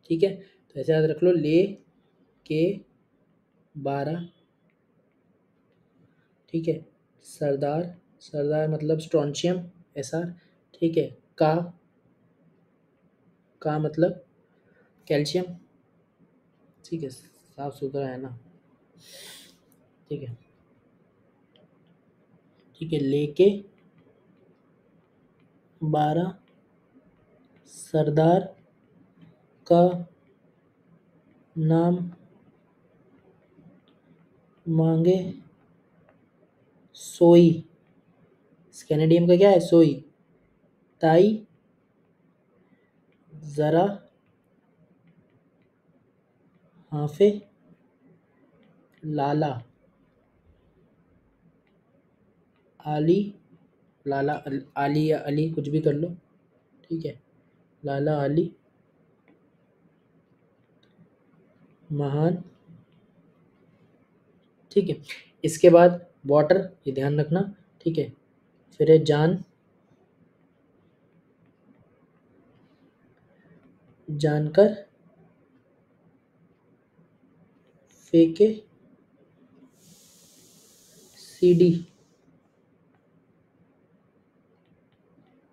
ठीक है, तो ऐसे याद रख लो, ले के 12, ठीक है, सरदार, सरदार मतलब स्ट्रॉन्शियम एसआर, ठीक है, का मतलब कैल्शियम। ठीक है, साफ सुथरा है ना। ठीक है, ठीक है, लेके 12 सरदार का नाम मांगे सोई, कैनेडियम का क्या है, सोई, ताई जरा हाफे लाला, आली, लाला आली या अली कुछ भी कर लो। ठीक है, लाला आली महान। ठीक है, इसके बाद वाटर, ये ध्यान रखना। ठीक है, फिर है जान, जानकर फेंके सीडी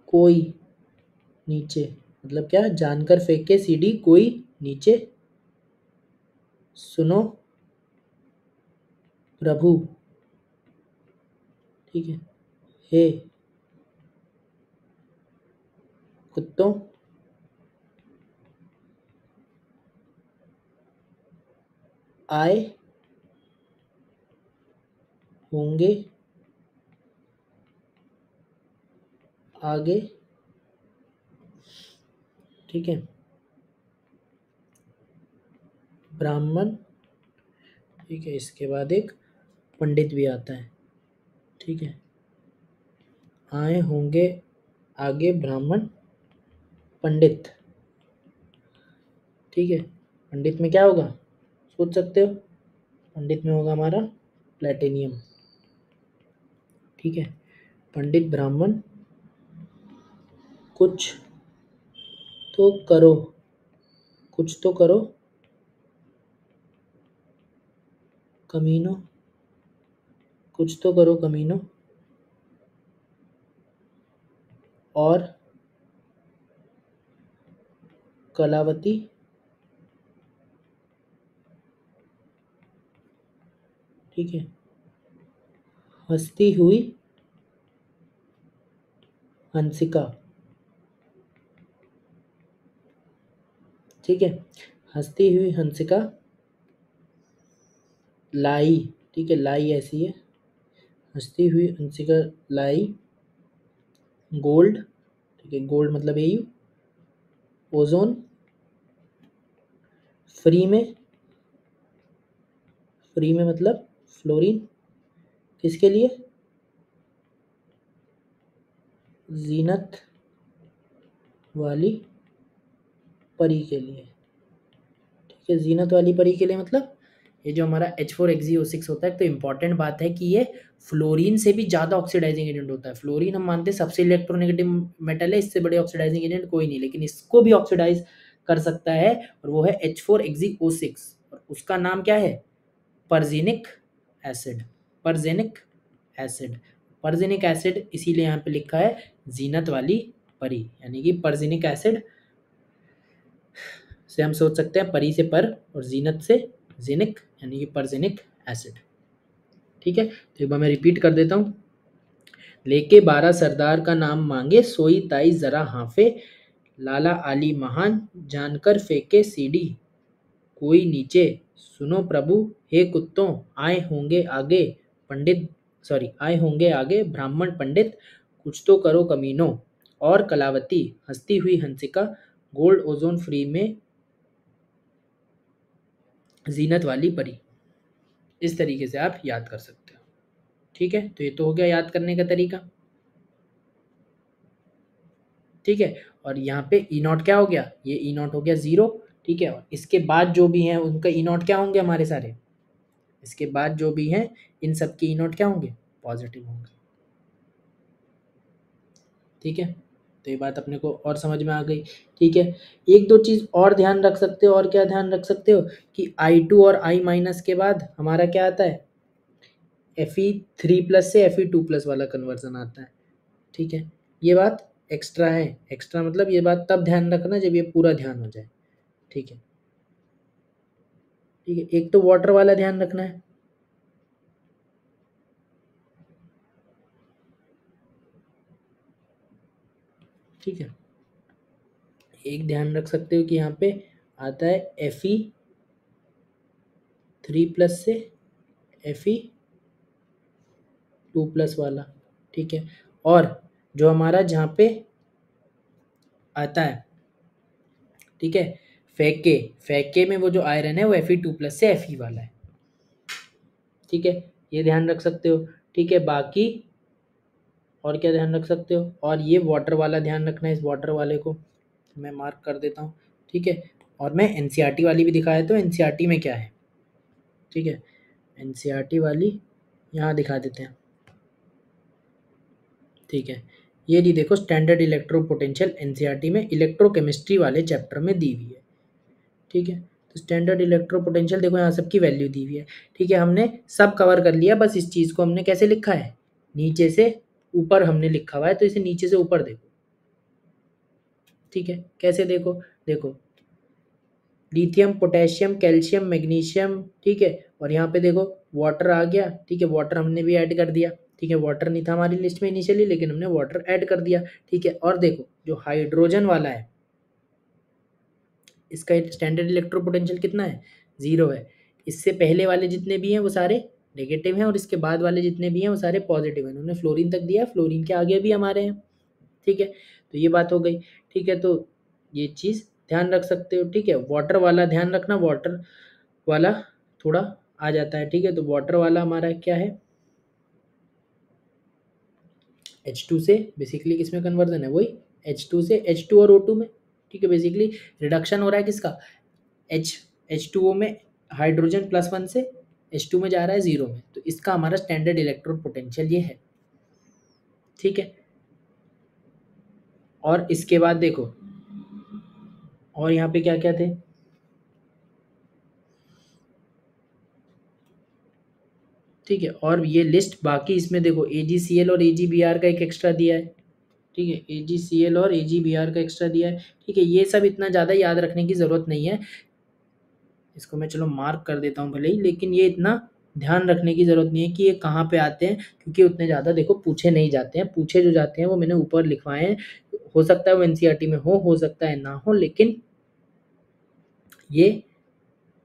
कोई नीचे, मतलब क्या, जानकर फेंके सीडी कोई नीचे, सुनो प्रभु। ठीक है, हे कुत्तों, आए होंगे आगे, ठीक है, ब्राह्मण, ठीक है, इसके बाद एक पंडित भी आता है, ठीक है, आए होंगे आगे ब्राह्मण पंडित, ठीक है। पंडित में क्या होगा सोच सकते हो, पंडित में होगा हमारा प्लेटिनियम, ठीक है। पंडित ब्राह्मण कुछ तो करो, कुछ तो करो कमीनो, कुछ तो करो कमीनो, और कलावती ठीक है, हंसती हुई हंसिका, ठीक है, हंसती हुई हंसिका लाई, ठीक है, लाई ऐसी है, हंसती हुई हंसिका लाई गोल्ड, ठीक है, गोल्ड मतलब यही ओजोन फ्री में, फ्री में मतलब फ्लोरीन, किसके लिए, जीनत वाली परी के लिए, ठीक है, जीनत वाली परी के लिए मतलब ये जो हमारा H4XeO6 होता है, तो इंपॉर्टेंट बात है कि ये फ्लोरीन से भी ज़्यादा ऑक्सीडाइजिंग एजेंट होता है। फ्लोरीन हम मानते हैं सबसे इलेक्ट्रोनेगेटिव मेटल है, इससे बड़े ऑक्सीडाइजिंग एजेंट कोई नहीं, लेकिन इसको भी ऑक्सीडाइज कर सकता है, और वो है H4XeO6, और उसका नाम क्या है, परजेनिक एसिड, परजेनिक एसिड, परजेनिक एसिड इसीलिए यहाँ पे लिखा है जीनत वाली परी, यानी कि परजेनिक एसिड से हम सोच सकते हैं परी से पर और जीनत से जेनिक, यानी कि परजेनिक एसिड, ठीक है। तो एक बार मैं रिपीट कर देता हूँ, लेके 12 सरदार का नाम मांगे, सोई ताई जरा हाफे, लाला आली महान जानकर फेंके सीडी, कोई नीचे सुनो प्रभु हे कुत्तों, आए होंगे आगे पंडित, सॉरी आए होंगे आगे ब्राह्मण पंडित, कुछ तो करो कमीनो, और कलावती हंसती हुई हंसिका गोल्ड ओजोन फ्री में जीनत वाली परी। इस तरीके से आप याद कर सकते हो, ठीक है। तो ये तो हो गया याद करने का तरीका, ठीक है। और यहाँ पे ई नॉट क्या हो गया, ये ई नॉट हो गया 0, ठीक है। और इसके बाद जो भी हैं उनका ई नॉट क्या होंगे हमारे सारे, इसके बाद जो भी हैं इन सब के ई नॉट क्या होंगे, पॉजिटिव होंगे, ठीक है। तो ये बात अपने को और समझ में आ गई, ठीक है। एक दो चीज़ और ध्यान रख सकते हो, और क्या ध्यान रख सकते हो कि I2 और I माइनस के बाद हमारा क्या आता है, Fe3+ से Fe2+ वाला कन्वर्जन आता है, ठीक है। ये बात एक्स्ट्रा है, एक्स्ट्रा मतलब ये बात तब ध्यान रखना जब ये पूरा ध्यान हो जाए, ठीक है, ठीक है। एक तो वाटर वाला ध्यान रखना है, ठीक है। एक ध्यान रख सकते हो कि यहाँ पे आता है Fe3+ से Fe2+ वाला, ठीक है। और जो हमारा जहाँ पे आता है, ठीक है, फैके, फैके में वो जो आयरन है वो Fe2+ से Fe वाला है, ठीक है, ये ध्यान रख सकते हो, ठीक है। बाकी और क्या ध्यान रख सकते हो, और ये वाटर वाला ध्यान रखना है, इस वाटर वाले को मैं मार्क कर देता हूँ, ठीक है। और मैं NCERT वाली भी दिखाया, तो NCERT में क्या है, ठीक है, NCERT वाली यहाँ दिखा देते हैं, ठीक है। ये नहीं देखो स्टैंडर्ड इलेक्ट्रो पोटेंशियल NCERT में इलेक्ट्रोकेमिस्ट्री वाले चैप्टर में दी हुई है, ठीक है। तो स्टैंडर्ड इलेक्ट्रो पोटेंशियल देखो यहाँ सबकी वैल्यू दी हुई है, ठीक है। हमने सब कवर कर लिया, बस इस चीज़ को हमने कैसे लिखा है, नीचे से ऊपर हमने लिखा हुआ है, तो इसे नीचे से ऊपर देखो, ठीक है। कैसे देखो, देखो लिथियम पोटेशियम कैल्शियम मैग्नीशियम, ठीक है। और यहाँ पे देखो वाटर आ गया, ठीक है, वाटर हमने भी ऐड कर दिया, ठीक है। वाटर नहीं था हमारी लिस्ट में इनिशियली, लेकिन हमने वाटर ऐड कर दिया, ठीक है। और देखो जो हाइड्रोजन वाला है इसका स्टैंडर्ड इलेक्ट्रो पोटेंशियल कितना है, 0 है, इससे पहले वाले जितने भी हैं वो सारे नेगेटिव हैं और इसके बाद वाले जितने भी हैं वो सारे पॉजिटिव हैं। उन्होंने फ्लोरीन तक दिया, फ्लोरीन के आगे भी हमारे हैं। ठीक है, तो ये बात हो गई। ठीक है, तो ये चीज़ ध्यान रख सकते हो। ठीक है, वाटर वाला ध्यान रखना, वाटर वाला थोड़ा आ जाता है। ठीक है, तो वाटर वाला हमारा क्या है, H2 से बेसिकली किस में कन्वर्जन है, वही H2 से H2 और O2 में। ठीक है, बेसिकली रिडक्शन हो रहा है किसका, H2O में हाइड्रोजन +1 से H2 में जा रहा है 0 में, तो इसका हमारा स्टैंडर्ड इलेक्ट्रोड पोटेंशियल ये है। ठीक है, और इसके बाद देखो और यहाँ पे क्या क्या थे, ठीक है, और ये लिस्ट बाकी इसमें देखो AgCl और AgBr का एक एक्स्ट्रा दिया है। ठीक है, AgCl और AgBr का एक्स्ट्रा दिया है। ठीक है, ये सब इतना ज़्यादा याद रखने की ज़रूरत नहीं है, इसको मैं चलो मार्क कर देता हूँ भले ही, लेकिन ये इतना ध्यान रखने की ज़रूरत नहीं है कि ये कहाँ पे आते हैं, क्योंकि उतने ज़्यादा देखो पूछे नहीं जाते हैं। पूछे जो जाते हैं वो मैंने ऊपर लिखवाए हैं, हो सकता है वो NCERT में हो सकता है ना हो, लेकिन ये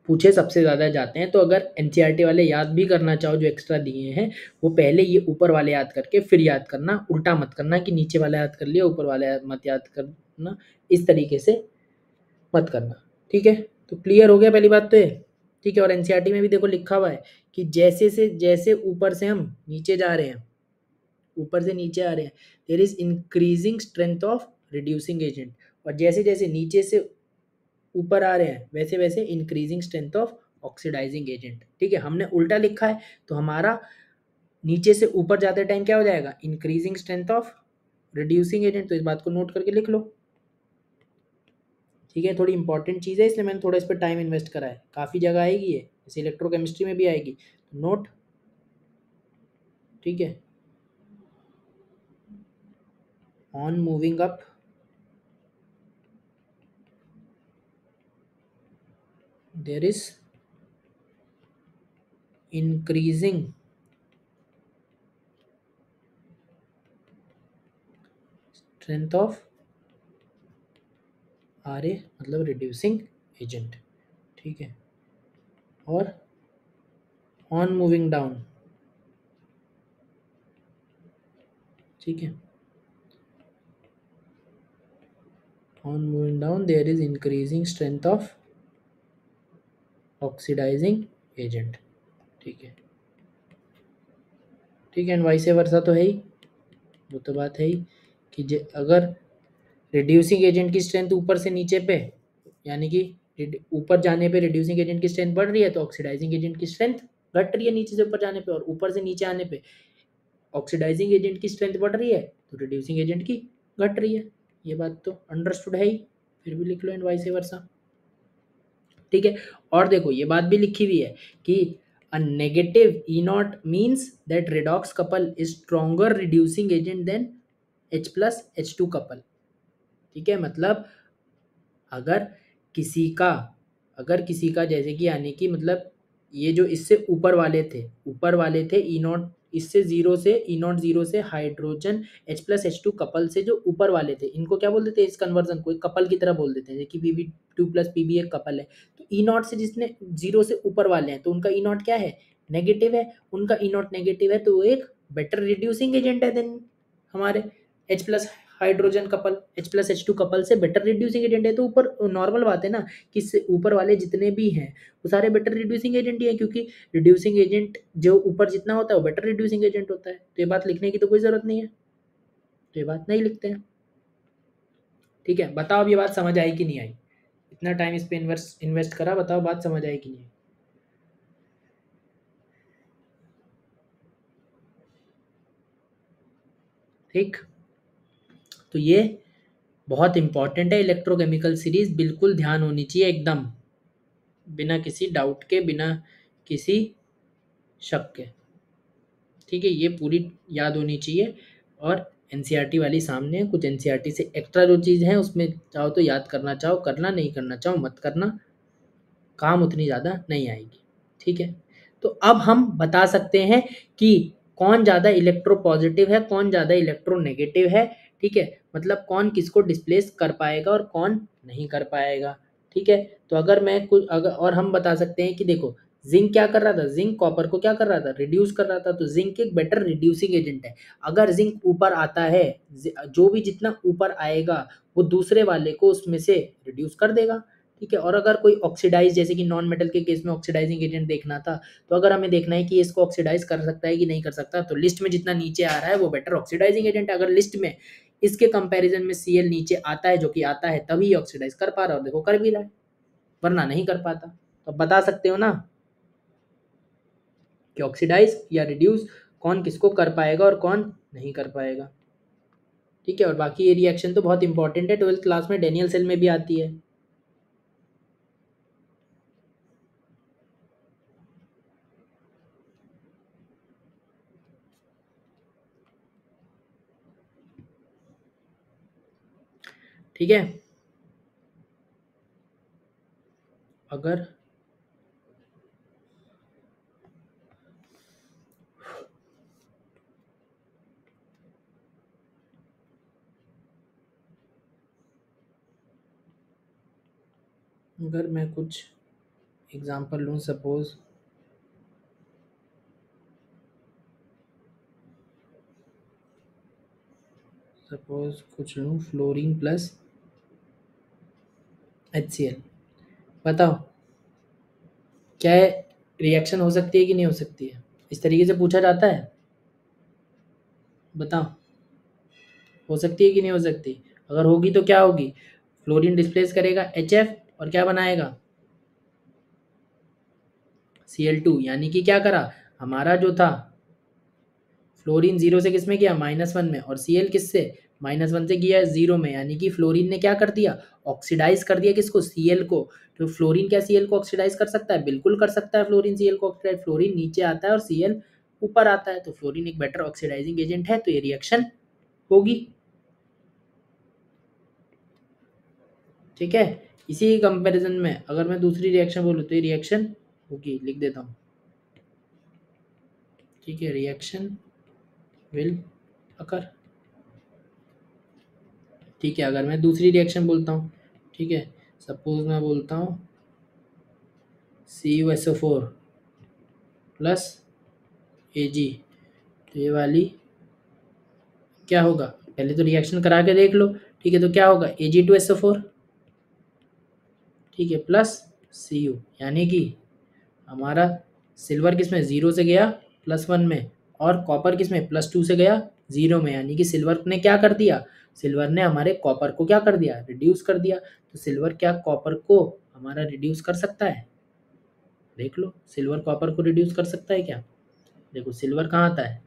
पूछे सबसे ज़्यादा जाते हैं। तो अगर NCERT वाले याद भी करना चाहो जो एक्स्ट्रा दिए हैं, वो पहले ये ऊपर वाले याद करके फिर याद करना, उल्टा मत करना कि नीचे वाला याद कर लिया ऊपर वाला मत याद करना, इस तरीके से मत करना। ठीक है, तो क्लियर हो गया पहली बात तो ये। ठीक है, और NCERT में भी देखो लिखा हुआ है कि जैसे ऊपर से हम नीचे जा रहे हैं, ऊपर से नीचे आ रहे हैं, there is increasing strength of reducing agent, और जैसे जैसे नीचे से ऊपर आ रहे हैं वैसे वैसे increasing strength of oxidising agent. ठीक है, हमने उल्टा लिखा है, तो हमारा नीचे से ऊपर जाते टाइम क्या हो जाएगा, increasing strength of reducing agent. तो इस बात को नोट करके लिख लो। ठीक है, थोड़ी इंपॉर्टेंट चीज़ है, इसलिए मैंने थोड़ा इस पर टाइम इन्वेस्ट करा है, काफ़ी जगह आएगी ये, जैसे इलेक्ट्रोकेमिस्ट्री में भी आएगी, नोट। ठीक है, on moving up there is increasing strength of RA मतलब रिड्यूसिंग एजेंट। ठीक है, और ऑन मूविंग डाउन, ठीक है, on moving down there is increasing strength of oxidising agent. ठीक है, ठीक है, एंड वाइस वर्सा तो है ही, वो तो बात है ही कि अगर रिड्यूसिंग एजेंट की स्ट्रेंथ ऊपर से नीचे पे, यानी कि ऊपर जाने पे रिड्यूसिंग एजेंट की स्ट्रेंथ बढ़ रही है, तो ऑक्सीडाइजिंग एजेंट की स्ट्रेंथ घट रही है नीचे से ऊपर जाने पे, और ऊपर से नीचे आने पे ऑक्सीडाइजिंग एजेंट की स्ट्रेंथ बढ़ रही है तो रिड्यूसिंग एजेंट की घट रही है। ये बात तो अंडरस्टूड है ही, फिर भी लिख लो एंड वाइस वर्सा। ठीक है, और देखो ये बात भी लिखी हुई है कि a negative E nought means that redox couple is stronger reducing agent than H+H2 couple. ठीक है, मतलब अगर किसी का जैसे कि यानी कि मतलब ये जो इससे ऊपर वाले थे ई नॉट, इससे ई नॉट जीरो से हाइड्रोजन H+H2 कपल से जो ऊपर वाले थे, इनको क्या बोल देते हैं, इस कन्वर्जन को एक कपल की तरह बोल देते हैं, जैसे कि Pb2+Pb एक कपल है। तो ई नॉट से जिसने जीरो से ऊपर वाले हैं तो उनका ई नॉट क्या है, नेगेटिव है, उनका ई नॉट नेगेटिव है, तो वो एक बेटर रिड्यूसिंग एजेंट है देन हमारे H+ hydrogen couple, H+H2 couple से बेटर रिड्यूसिंग एजेंट है। तो ऊपर नॉर्मल बात है ना कि इससे ऊपर वाले जितने भी हैं वो सारे बेटर रिड्यूसिंग एजेंट ही है, क्योंकि रिड्यूसिंग एजेंट जो ऊपर जितना होता है वो बेटर रिड्यूसिंग एजेंट होता है। तो ये बात लिखने की तो कोई ज़रूरत नहीं है, तो ये बात नहीं लिखते हैं। ठीक है, बताओ अब ये बात समझ आई कि नहीं आई, इतना टाइम इस पर इन्वेस्ट करा, बताओ बात समझ आई कि नहीं आई। ठीक, तो ये बहुत इंपॉर्टेंट है, इलेक्ट्रोकेमिकल सीरीज बिल्कुल ध्यान होनी चाहिए एकदम, बिना किसी डाउट के, बिना किसी शक के। ठीक है, ये पूरी याद होनी चाहिए, और NCERT वाली सामने है, कुछ NCERT से एक्स्ट्रा जो चीज़ है उसमें चाहो तो याद करना चाहो करना, नहीं करना चाहो मत करना, काम उतनी ज़्यादा नहीं आएगी। ठीक है, तो अब हम बता सकते हैं कि कौन ज़्यादा इलेक्ट्रो पॉजिटिव है, कौन ज़्यादा इलेक्ट्रो नेगेटिव है। ठीक है, मतलब कौन किसको डिस्प्लेस कर पाएगा और कौन नहीं कर पाएगा। ठीक है, तो अगर मैं कुछ अगर और हम बता सकते हैं कि देखो जिंक क्या कर रहा था, जिंक कॉपर को क्या कर रहा था, रिड्यूस कर रहा था। तो जिंक एक बेटर रिड्यूसिंग एजेंट है। अगर जिंक ऊपर आता है, जो भी जितना ऊपर आएगा वो दूसरे वाले को उसमें से रिड्यूस कर देगा, ठीक है। और अगर कोई ऑक्सीडाइज, जैसे कि नॉन मेटल के केस में ऑक्सीडाइजिंग एजेंट देखना था, तो अगर हमें देखना है कि इसको ऑक्सीडाइज कर सकता है कि नहीं कर सकता, तो लिस्ट में जितना नीचे आ रहा है वो बेटर ऑक्सीडाइजिंग एजेंट है। अगर लिस्ट में इसके कंपैरिजन में Cl नीचे आता है, जो कि आता है, तभी ऑक्सीडाइज कर पा रहा है, और देखो कर भी रहा है, वरना नहीं कर पाता। तो बता सकते हो ना कि ऑक्सीडाइज या रिड्यूस कौन किसको कर पाएगा और कौन नहीं कर पाएगा, ठीक है। और बाकी ये रिएक्शन तो बहुत इंपॉर्टेंट है, 12th क्लास में डेनियल सेल में भी आती है। ठीक है। अगर अगर मैं कुछ एग्जांपल लूँ, सपोज कुछ लूँ, फ्लोरीन प्लस HCl, बताओ क्या रिएक्शन हो सकती है कि नहीं हो सकती है? इस तरीके से पूछा जाता है, बताओ हो सकती है कि नहीं हो सकती? अगर होगी तो क्या होगी? फ्लोरीन डिस्प्लेस करेगा HF और क्या बनाएगा? Cl2, यानी कि क्या करा, हमारा जो था फ्लोरीन जीरो से किस में गया, -1 में, और Cl किससे, -1 से किया जीरो में, यानी कि फ्लोरीन ने क्या कर दिया, ऑक्सीडाइज कर दिया किसको, Cl को। तो फ्लोरीन क्या Cl को ऑक्सीडाइज कर सकता है? बिल्कुल कर सकता है फ्लोरीन Cl को ऑक्सीडाइज। फ्लोरीन नीचे आता है और Cl ऊपर आता है, तो फ्लोरीन एक बेटर ऑक्सीडाइजिंग एजेंट है, तो ये रिएक्शन होगी, ठीक है। इसी कंपैरिजन में अगर मैं दूसरी रिएक्शन बोलूँ तो ये रिएक्शन होगी, लिख देता हूँ, ठीक है। रिएक्शन विल अकर, ठीक है। अगर मैं दूसरी रिएक्शन बोलता हूँ, ठीक है, सपोज मैं बोलता हूँ CuSO4 प्लस Ag, तो ये वाली क्या होगा, पहले तो रिएक्शन करा के देख लो, ठीक है। तो क्या होगा, Ag2SO4, ठीक है, प्लस Cu, यानी कि हमारा सिल्वर किस में, जीरो से गया +1 में, और कॉपर किस में, +2 से गया जीरो में, यानी कि सिल्वर ने क्या कर दिया, सिल्वर ने हमारे कॉपर को क्या कर दिया, रिड्यूस कर दिया। तो सिल्वर क्या कॉपर को हमारा रिड्यूस कर सकता है? देख लो, सिल्वर कॉपर को रिड्यूस कर सकता है क्या? देखो सिल्वर कहाँ आता है,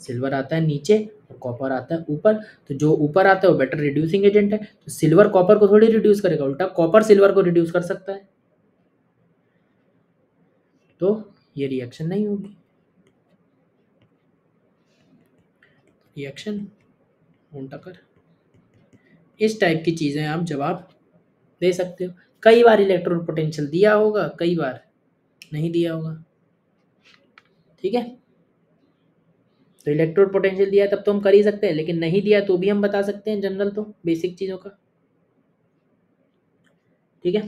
सिल्वर आता है नीचे और कॉपर आता है ऊपर। तो जो ऊपर आता है वो बेटर रिड्यूसिंग एजेंट है, तो सिल्वर कॉपर को थोड़ी रिड्यूस करेगा, उल्टा कॉपर सिल्वर को रिड्यूस कर सकता है, तो ये रिएक्शन नहीं होगी, रिएक्शन वोंट अकर। इस टाइप की चीज़ें आप जवाब दे सकते हो। कई बार इलेक्ट्रोड पोटेंशियल दिया होगा, कई बार नहीं दिया होगा, ठीक है। तो इलेक्ट्रोड पोटेंशियल दिया है तब तो हम कर ही सकते हैं, लेकिन नहीं दिया तो भी हम बता सकते हैं, जनरल तो बेसिक चीज़ों का, ठीक है।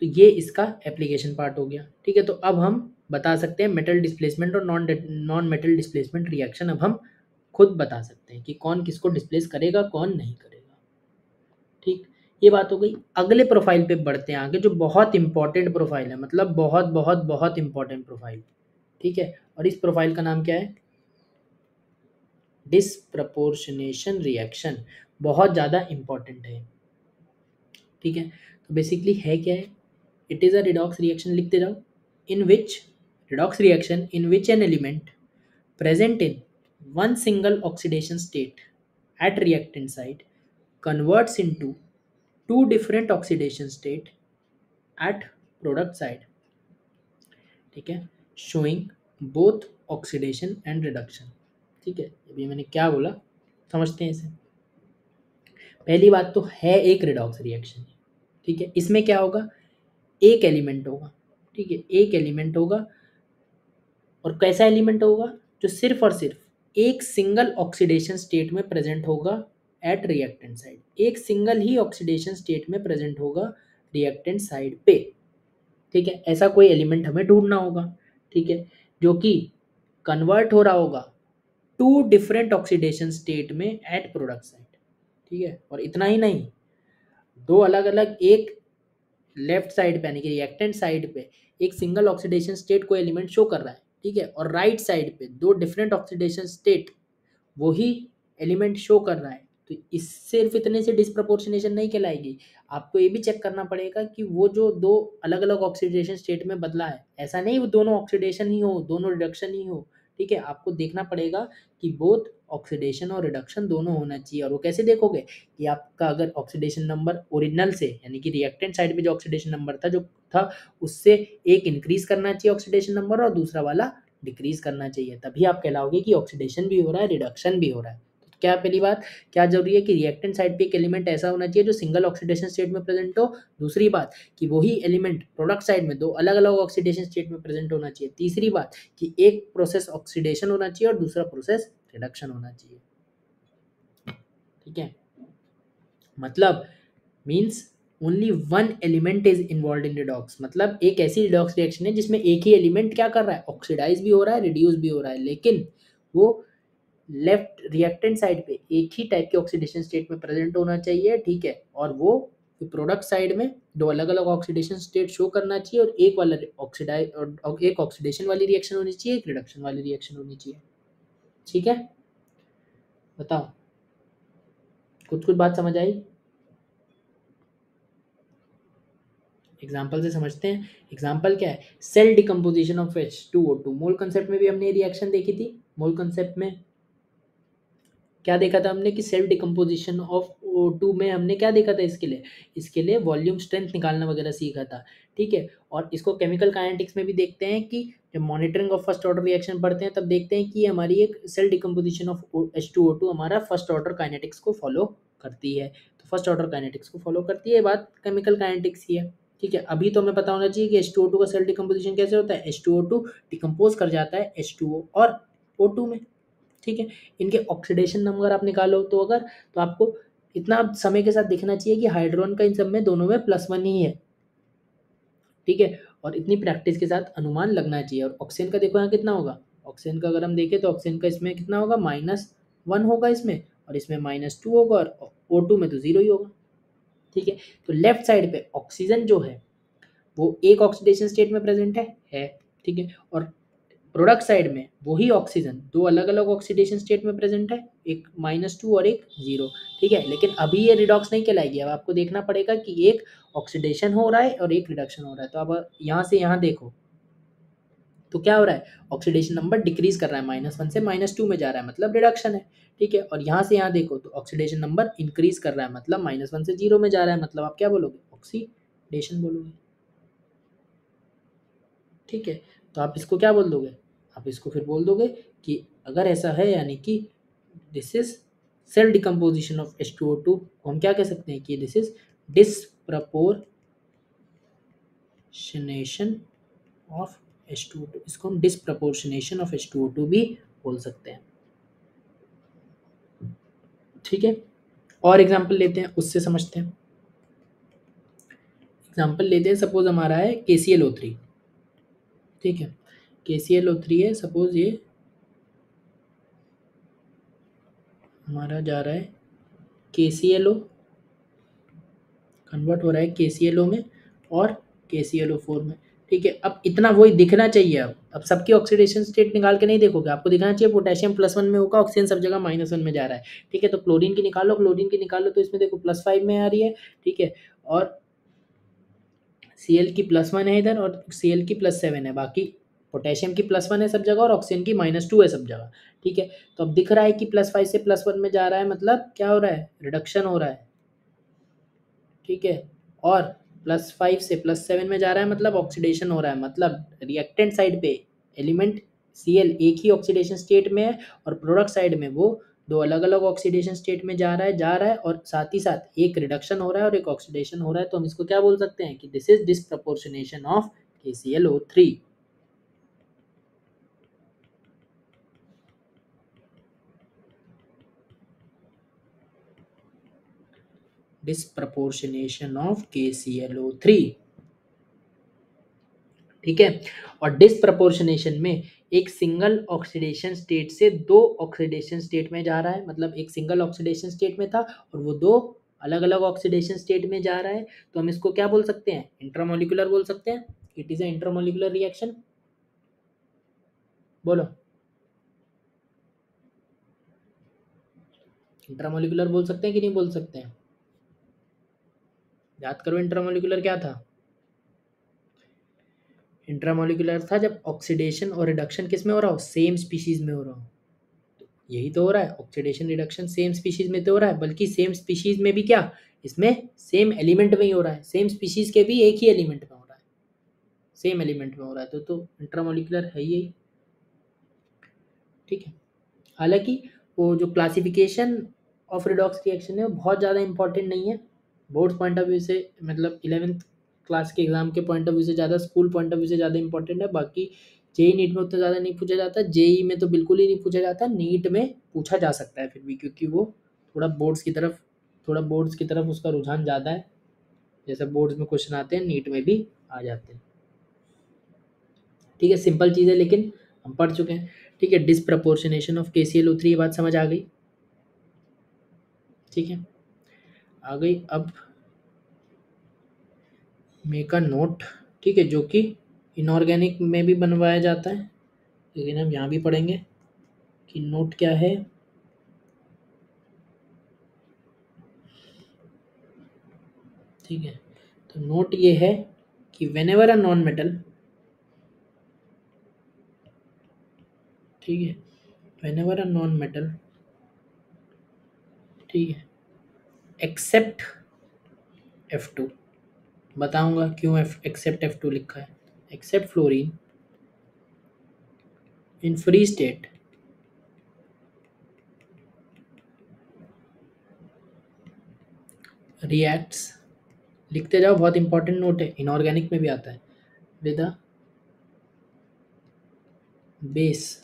तो ये इसका एप्लीकेशन पार्ट हो गया, ठीक है। तो अब हम बता सकते हैं मेटल डिस्प्लेसमेंट और नॉन मेटल डिस्प्लेसमेंट रिएक्शन, अब हम खुद बता सकते हैं कि कौन किसको डिस्प्लेस करेगा, कौन नहीं करेगा, ठीक। ये बात हो गई। अगले प्रोफाइल पे बढ़ते हैं आगे, जो बहुत इंपॉर्टेंट प्रोफाइल है, मतलब बहुत बहुत बहुत इंपॉर्टेंट प्रोफाइल, ठीक है। और इस प्रोफाइल का नाम क्या है, डिसप्रपोर्शनेशन रिएक्शन, बहुत ज़्यादा इंपॉर्टेंट है, ठीक है। तो बेसिकली है क्या है, it is a redox reaction, लिखते जाओ, इन विच redox reaction in which an element present in one single oxidation state at reactant site converts into two different oxidation state at product side, ठीक है, showing both oxidation and reduction, ठीक है। अभी मैंने क्या बोला समझते हैं इसे। पहली बात तो है एक रिडॉक्स रिएक्शन, ठीक है। इसमें क्या होगा, एक एलिमेंट होगा, ठीक है, एक एलिमेंट होगा, और कैसा एलिमेंट होगा, जो सिर्फ और सिर्फ एक सिंगल ऑक्सीडेशन स्टेट में प्रेजेंट होगा एट रिएक्टेंट साइड, एक सिंगल ही ऑक्सीडेशन स्टेट में प्रेजेंट होगा रिएक्टेंट साइड पे, ठीक है, ऐसा कोई एलिमेंट हमें ढूंढना होगा, ठीक है, जो कि कन्वर्ट हो रहा होगा टू डिफरेंट ऑक्सीडेशन स्टेट में एट प्रोडक्ट साइड, ठीक है। और इतना ही नहीं, दो अलग अलग, एक लेफ्ट साइड पे यानी कि रिएक्टेंट साइड पे एक सिंगल ऑक्सीडेशन स्टेट को एलिमेंट शो कर रहा है, ठीक है, और राइट साइड पे दो डिफरेंट ऑक्सीडेशन स्टेट वही एलिमेंट शो कर रहा है, तो इस सिर्फ इतने से डिस्प्रपोर्शनेशन नहीं कहलाएगी। आपको ये भी चेक करना पड़ेगा कि वो जो दो अलग अलग ऑक्सीडेशन स्टेट में बदला है, ऐसा नहीं वो दोनों ऑक्सीडेशन ही हो, दोनों रिडक्शन ही हो, ठीक है। आपको देखना पड़ेगा कि बोथ ऑक्सीडेशन और रिडक्शन दोनों होना चाहिए। और वो कैसे देखोगे कि आपका अगर ऑक्सीडेशन नंबर ओरिजिनल से यानी कि रिएक्टेंट साइड पे जो ऑक्सीडेशन नंबर था जो था उससे एक इंक्रीज करना चाहिए ऑक्सीडेशन नंबर और दूसरा वाला डिक्रीज करना चाहिए, तभी आप कहलाओगे कि ऑक्सीडेशन भी हो रहा है, रिडक्शन भी हो रहा है। तो क्या पहली बात क्या जरूरी है कि रिएक्टेंट साइड पे एक एलिमेंट ऐसा होना चाहिए जो सिंगल ऑक्सीडेशन स्टेट में प्रेजेंट हो। दूसरी बात कि वही एलिमेंट प्रोडक्ट साइड में दो अलग अलग ऑक्सीडेशन स्टेट में प्रेजेंट होना चाहिए। तीसरी बात कि एक प्रोसेस ऑक्सीडेशन होना चाहिए और दूसरा प्रोसेस रिडक्शन होना चाहिए, ठीक है। मतलब means only one element is involve in redox, मतलब एक ऐसी रिडॉक्स रिएक्शन है जिसमें एक ही एलिमेंट क्या कर रहा है, ऑक्सीडाइज भी हो रहा है, रिड्यूस भी हो रहा है, लेकिन वो लेफ्ट रिएक्टेंट साइड पे एक ही टाइप के ऑक्सीडेशन स्टेट में प्रेजेंट होना चाहिए, ठीक है। और वो प्रोडक्ट साइड में दो अलग अलग ऑक्सीडेशन स्टेट शो करना चाहिए और एक वाला ऑक्सीडाइज और एक ऑक्सीडेशन वाली रिएक्शन होनी चाहिए, एक रिडक्शन वाली रिएक्शन होनी चाहिए, ठीक है। बताओ, कुछ कुछ बात समझ आई? एग्जाम्पल से समझते हैं। एग्जाम्पल क्या है, self decomposition of H2O2। Mole concept में भी हमने रिएक्शन देखी थी। मोल कंसेप्ट में क्या देखा था हमने कि सेल डिकम्पोजिशन ऑफ O2 में हमने क्या देखा था, इसके लिए वॉल्यूम स्ट्रेंथ निकालना वगैरह सीखा था, ठीक है। और इसको केमिकल काइनेटिक्स में भी देखते हैं कि जब monitoring of first order reaction पढ़ते हैं तब देखते हैं कि हमारी एक सेल डिकम्पोजिशन ऑफ H2O2 हमारा फर्स्ट ऑर्डर काइनेटिक्स को फॉलो करती है। तो फर्स्ट ऑर्डर काइनेटिक्स को फॉलो करती है, ये बात केमिकल काइनेटिक्स की है, ठीक है। अभी तो हमें पता होना चाहिए कि H2O2 का सेल डिकम्पोजिशन कैसे होता है। H2O2 डिकम्पोज कर जाता है H2O और O2 में, ठीक है। इनके ऑक्सीडेशन नंबर आप निकालो तो अगर तो आपको इतना समय के साथ देखना चाहिए कि हाइड्रोजन का इन सब में दोनों में +1 ही है, ठीक है। और इतनी प्रैक्टिस के साथ अनुमान लगना चाहिए। और ऑक्सीजन का देखो यहाँ कितना होगा, ऑक्सीजन का अगर हम देखें तो ऑक्सीजन का इसमें कितना होगा, -1 होगा इसमें, और इसमें -2 होगा, और O2 में तो 0 ही होगा, ठीक है। तो लेफ्ट साइड पे ऑक्सीजन जो है वो एक ऑक्सीडेशन स्टेट में प्रेजेंट है, ठीक है। और प्रोडक्ट साइड में वही ऑक्सीजन दो अलग अलग ऑक्सीडेशन स्टेट में प्रेजेंट है, एक -2 और एक 0, ठीक है। लेकिन अभी ये रिडॉक्स नहीं कहलाएगी, अब आपको देखना पड़ेगा कि एक ऑक्सीडेशन हो रहा है और एक रिडक्शन हो रहा है। तो अब यहाँ से यहाँ देखो तो क्या हो रहा है, ऑक्सीडेशन नंबर डिक्रीज कर रहा है, -1 से -2 में जा रहा है, मतलब रिडक्शन है, ठीक है। और यहाँ से यहाँ देखो तो ऑक्सीडेशन नंबर इंक्रीज कर रहा है, मतलब -1 से 0 में जा रहा है, मतलब आप क्या बोलोगे, ऑक्सीडेशन बोलोगे, ठीक है। तो आप इसको क्या बोल दोगे, आप इसको फिर बोल दोगे कि अगर ऐसा है यानी कि this is self decomposition of H2O2 को हम क्या कह सकते हैं कि this is disproportionation of H2O2, इसको हम डिस्प्रपोर्शनेशन ऑफ H2O2 भी बोल सकते हैं, ठीक है। और एग्जांपल लेते हैं, उससे समझते हैं। एग्जांपल लेते हैं, सपोज हमारा है KClO3, ठीक है। KClO3 है, सपोज ये हमारा जा रहा है KClO, कन्वर्ट हो रहा है KClO में और KClO4 में, ठीक है। अब इतना वही दिखना चाहिए। अब सबकी ऑक्सीडेशन स्टेट निकाल के नहीं देखोगे, आपको दिखना चाहिए पोटेशियम +1 में होगा, ऑक्सीजन सब जगह -1 में जा रहा है, ठीक है। तो क्लोरीन की निकालो तो इसमें देखो +5 में आ रही है, ठीक है। और Cl की +1 है इधर और Cl की +7 है, बाकी पोटेशियम की +1 है सब जगह और ऑक्सीजन की -2 है सब जगह, ठीक है। तो अब दिख रहा है कि +5 से +1 में जा रहा है, मतलब क्या हो रहा है, रिडक्शन हो रहा है, ठीक है। और +5 से +7 में जा रहा है, मतलब ऑक्सीडेशन हो रहा है, मतलब रिएक्टेंट साइड पे एलिमेंट Cl एक ही ऑक्सीडेशन स्टेट में है और प्रोडक्ट साइड में वो दो अलग अलग ऑक्सीडेशन स्टेट में जा रहा है और साथ ही साथ एक रिडक्शन हो रहा है और एक ऑक्सीडेशन हो रहा है। तो हम इसको क्या बोल सकते हैं कि this is disproportionation of KClO3, disproportionation of KClO3, ठीक है। और डिसप्रपोर्शनेशन में एक सिंगल ऑक्सीडेशन स्टेट से दो ऑक्सीडेशन स्टेट में जा रहा है, मतलब एक सिंगल ऑक्सीडेशन स्टेट में था और वो दो अलग अलग ऑक्सीडेशन स्टेट में जा रहा है, तो हम इसको क्या बोल सकते हैं, इंट्रामोलिकुलर बोल सकते हैं। It is a intramolecular reaction. बोलो, इंट्रामोलिकुलर बोल सकते हैं कि नहीं बोल सकते हैं? याद करो इंट्रामोलिकुलर क्या था। इंट्रामोलिकुलर था जब ऑक्सीडेशन और रिडक्शन किस में हो रहा हो, सेम स्पीशीज में हो रहा हो। यही तो हो रहा है, ऑक्सीडेशन रिडक्शन सेम स्पीशीज में तो हो रहा है, बल्कि सेम स्पीशीज में भी क्या, इसमें सेम एलिमेंट में ही हो रहा है, सेम स्पीशीज के भी एक ही एलिमेंट में हो रहा है, सेम एलिमेंट में हो रहा है, तो इंट्रामोलिकुलर है यही। ठीक है। हालांकि वो जो क्लासिफिकेशन ऑफ रिडॉक्स रिएक्शन है वो बहुत ज़्यादा इंपॉर्टेंट नहीं है बोर्ड्स पॉइंट ऑफ व्यू से, मतलब 11th क्लास के एग्जाम के पॉइंट ऑफ व्यू से ज़्यादा, स्कूल पॉइंट ऑफ व्यू से ज़्यादा इंपॉर्टेंट है। बाकी जेई नीट में उतना ज़्यादा नहीं पूछा जाता, जेई में तो बिल्कुल ही नहीं पूछा जाता, नीट में पूछा जा सकता है फिर भी, क्योंकि वो थोड़ा बोर्ड्स की तरफ उसका रुझान ज़्यादा है। जैसे बोर्ड्स में क्वेश्चन आते हैं नीट में भी आ जाते हैं। ठीक है, सिंपल चीज़ है लेकिन हम पढ़ चुके हैं। ठीक है, डिसप्रपोर्शनेशन ऑफ KClO3, ये बात समझ आ गई। ठीक है, आ गई। अब मेक अ नोट, ठीक है, जो कि इनऑर्गेनिक में भी बनवाया जाता है, लेकिन हम यहाँ भी पढ़ेंगे कि नोट क्या है। ठीक है, तो नोट ये है कि व्हेनेवर अ नॉन मेटल, ठीक है, व्हेनेवर अ नॉन मेटल, ठीक है, एक्सेप्ट F2, बताऊंगा क्यों एक्सेप्ट F2 लिखा है, accept fluorine in free state reacts, लिखते जाओ, बहुत इंपॉर्टेंट नोट है, इनऑर्गेनिक में भी आता है, with a base,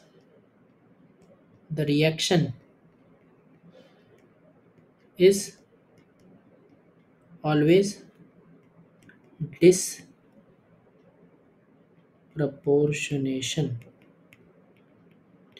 the reaction is always disproportionation।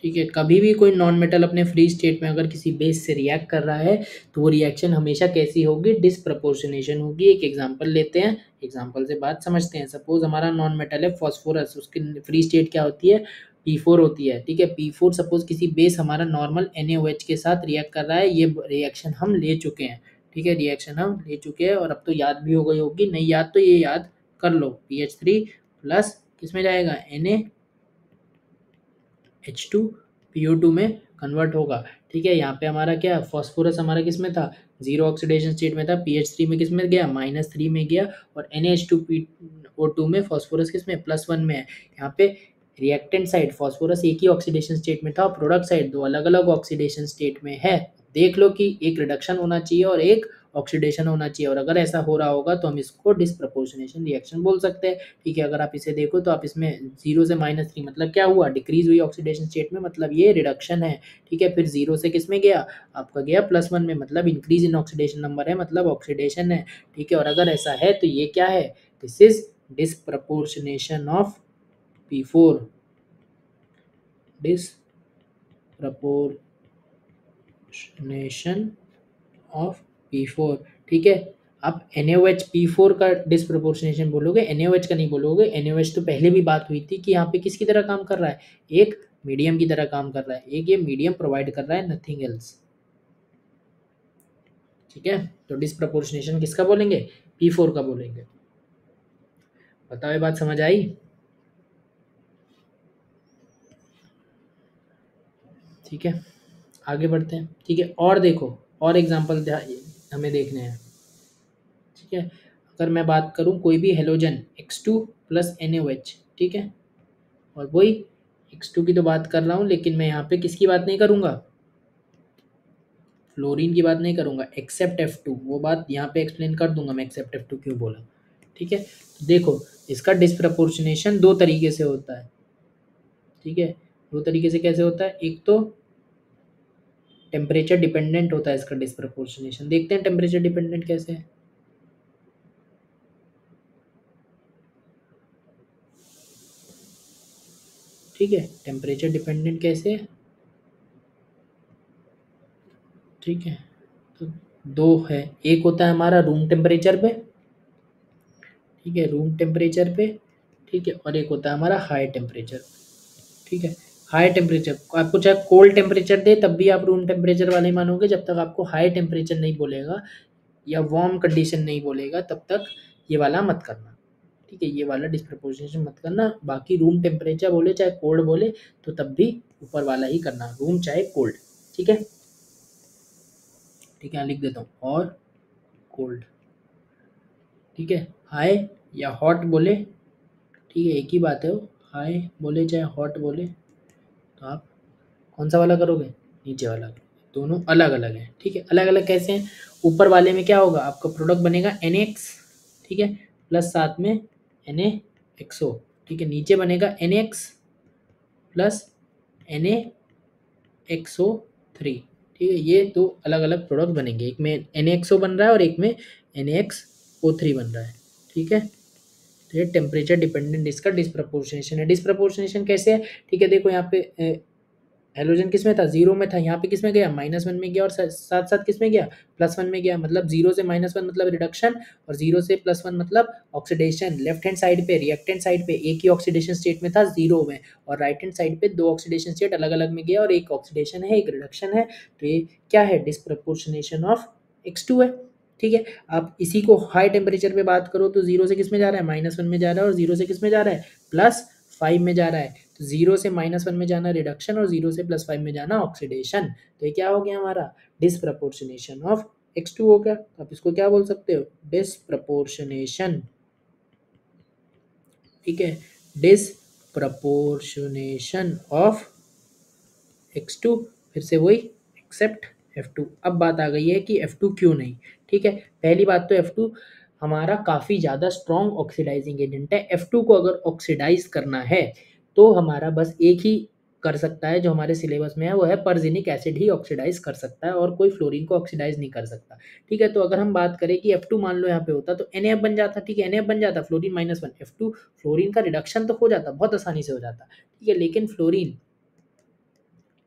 ठीक है, कभी भी कोई नॉन मेटल अपने फ्री स्टेट में अगर किसी बेस से रिएक्ट कर रहा है तो वो रिएक्शन हमेशा कैसी होगी, डिसप्रपोर्शनेशन होगी। एक एग्जांपल लेते हैं, एग्जांपल से बात समझते हैं। सपोज हमारा नॉन मेटल है फॉस्फोरस, उसकी फ्री स्टेट क्या होती है, P4 होती है। ठीक है, P4 सपोज किसी बेस हमारा नॉर्मल NaOH के साथ रिएक्ट कर रहा है, ये रिएक्शन हम ले चुके हैं। ठीक है, रिएक्शन हम ले चुके हैं और अब तो याद भी हो गई होगी, नहीं याद तो ये याद कर लो, PH3 प्लस किस में जाएगा, NaH2 PO2 में कन्वर्ट होगा। ठीक है, यहाँ पे हमारा क्या, फॉस्फोरस हमारा किस में था, जीरो ऑक्सीडेशन स्टेट में था, PH3 में किस में गया, -3 में गया, और NaH2PO2 में फॉस्फोरस किस में, +1 में है। यहाँ पे रिएक्टेंट साइड फॉस्फोरस एक ही ऑक्सीडेशन स्टेट में था और प्रोडक्ट साइड दो अलग अलग ऑक्सीडेशन स्टेट में है। देख लो कि एक रिडक्शन होना चाहिए और एक ऑक्सीडेशन होना चाहिए, और अगर ऐसा हो रहा होगा तो हम इसको डिसप्रपोर्शनेशन रिएक्शन बोल सकते हैं। ठीक है, अगर आप इसे देखो तो आप इसमें 0 से -3 मतलब क्या हुआ, डिक्रीज हुई ऑक्सीडेशन स्टेट में, मतलब ये रिडक्शन है। ठीक है, फिर 0 से किस में गया, आपका गया +1 में, मतलब इंक्रीज इन ऑक्सीडेशन नंबर है, मतलब ऑक्सीडेशन है। ठीक है, और अगर ऐसा है तो ये क्या है, this is disproportionation of P4, disproportionation of P4। ठीक है, आप NaOH P4 का डिसप्रोपोर्शनेशन बोलोगे, NaOH का नहीं बोलोगे। NaOH तो पहले भी बात हुई थी कि यहाँ पे किसकी तरह काम कर रहा है, एक मीडियम की तरह काम कर रहा है, एक ये मीडियम प्रोवाइड कर रहा है, नथिंग एल्स। ठीक है, तो डिसप्रोपोर्शनेशन किसका बोलेंगे, P4 का बोलेंगे। बताओ, ये बात समझ आई? ठीक है, आगे बढ़ते हैं। ठीक है, और देखो, और एग्जाम्पल हमें देखने हैं। ठीक है, अगर मैं बात करूं कोई भी हेलोजन X2 प्लस NaOH, ठीक है, और वही X2 की तो बात कर रहा हूँ, लेकिन मैं यहाँ पे किसकी बात नहीं करूँगा, फ्लोरीन की बात नहीं करूँगा, एक्सेप्ट F2, वो बात यहाँ पे एक्सप्लेन कर दूंगा मैं एक्सेप्ट F2 क्यों बोला। ठीक है, तो देखो इसका डिसप्रपोर्शनेशन दो तरीके से होता है। ठीक है, दो तरीके से कैसे होता है, एक तो टेम्परेचर डिपेंडेंट होता है इसका डिसप्रपोर्शनेशन। देखते हैं टेम्परेचर डिपेंडेंट कैसे है। ठीक है। टेम्परेचर डिपेंडेंट कैसे है, ठीक है। तो दो है, एक होता है हमारा रूम टेम्परेचर पे, ठीक है, रूम टेम्परेचर पे, ठीक है, और एक होता है हमारा हाई टेम्परेचर, ठीक है। हाई टेम्परेचर आपको चाहे कोल्ड टेम्परेचर दे तब भी आप रूम टेम्परेचर वाले मानोगे, जब तक आपको हाई टेम्परेचर नहीं बोलेगा या वार्म कंडीशन नहीं बोलेगा तब तक ये वाला मत करना, ठीक है। ये वाला डिस्प्रपोर्शनेशन मत करना। बाकी रूम टेम्परेचर बोले चाहे कोल्ड बोले तो तब भी ऊपर वाला ही करना, रूम चाहे कोल्ड, ठीक है, ठीक है। लिख देता हूँ और कोल्ड, ठीक है। हाई या हॉट बोले, ठीक है, एक ही बात है वो, हाई बोले चाहे हॉट बोले तो आप कौन सा वाला करोगे, नीचे वाला करोगे। दोनों अलग अलग हैं, ठीक है। अलग अलग कैसे हैं, ऊपर वाले में क्या होगा, आपका प्रोडक्ट बनेगा NX, ठीक है, प्लस साथ में NaXO, ठीक है। नीचे बनेगा NX प्लस NaXO3, ठीक है। ये दो अलग अलग प्रोडक्ट बनेंगे, एक में NaXO बन रहा है और एक में NaXO3 बन रहा है, ठीक है। तो ये टेम्परेचर डिपेंडेंट इसका डिस्प्रपोर्शनेशन है। डिस्प्रपोर्शनेशन कैसे है, ठीक है, देखो यहाँ पे हेलोजन किस में था, जीरो में था, यहाँ पे किस में गया, -1 में गया, और साथ साथ किस में गया, +1 में गया। मतलब जीरो से -1 मतलब रिडक्शन, और जीरो से +1 मतलब ऑक्सीडेशन। लेफ्ट हैंड साइड पे रिएक्टेंट साइड पे एक ही ऑक्सीडेशन स्टेट में था जीरो में, और राइट हैंड साइड पे दो ऑक्सीडेशन स्टेट अलग अलग में गया, और एक ऑक्सीडेशन है एक रिडक्शन है। तो ये क्या है, डिस्प्रपोर्शनेशन ऑफ X2 है, ठीक है। आप इसी को हाई टेम्परेचर पे बात करो तो जीरो से किस में जा रहा है, -1 में जा रहा है, और जीरो से किस में जा रहा है, +5 में जा रहा है। तो जीरो से -1 में जाना रिडक्शन, और जीरो से +5 में जाना ऑक्सीडेशन। तो ये क्या हो गया हमारा, डिस्प्रपोर्शनेशन ऑफ X2 हो गया। आप इसको क्या बोल सकते हो, डिस्प्रपोर्शनेशन, ठीक है, डिस्प्रपोर्शनेशन ऑफ X2, फिर से वही एक्सेप्ट F2। अब बात आ गई है कि F2 क्यों नहीं, ठीक है। पहली बात तो F2 हमारा काफ़ी ज़्यादा स्ट्रॉन्ग ऑक्सीडाइजिंग एजेंट है। F2 को अगर ऑक्सीडाइज करना है तो हमारा बस एक ही कर सकता है जो हमारे सिलेबस में है, वो है परजेनिक एसिड ही ऑक्सीडाइज कर सकता है, और कोई फ्लोरीन को ऑक्सीडाइज नहीं कर सकता, ठीक है। तो अगर हम बात करें कि F2 मान लो यहाँ पे होता तो NaF बन जाता, ठीक है, NaF बन जाता, फ्लोरीन -1, F2 फ्लोरीन का रिडक्शन तो हो जाता, बहुत आसानी से हो जाता, ठीक है, लेकिन फ्लोरीन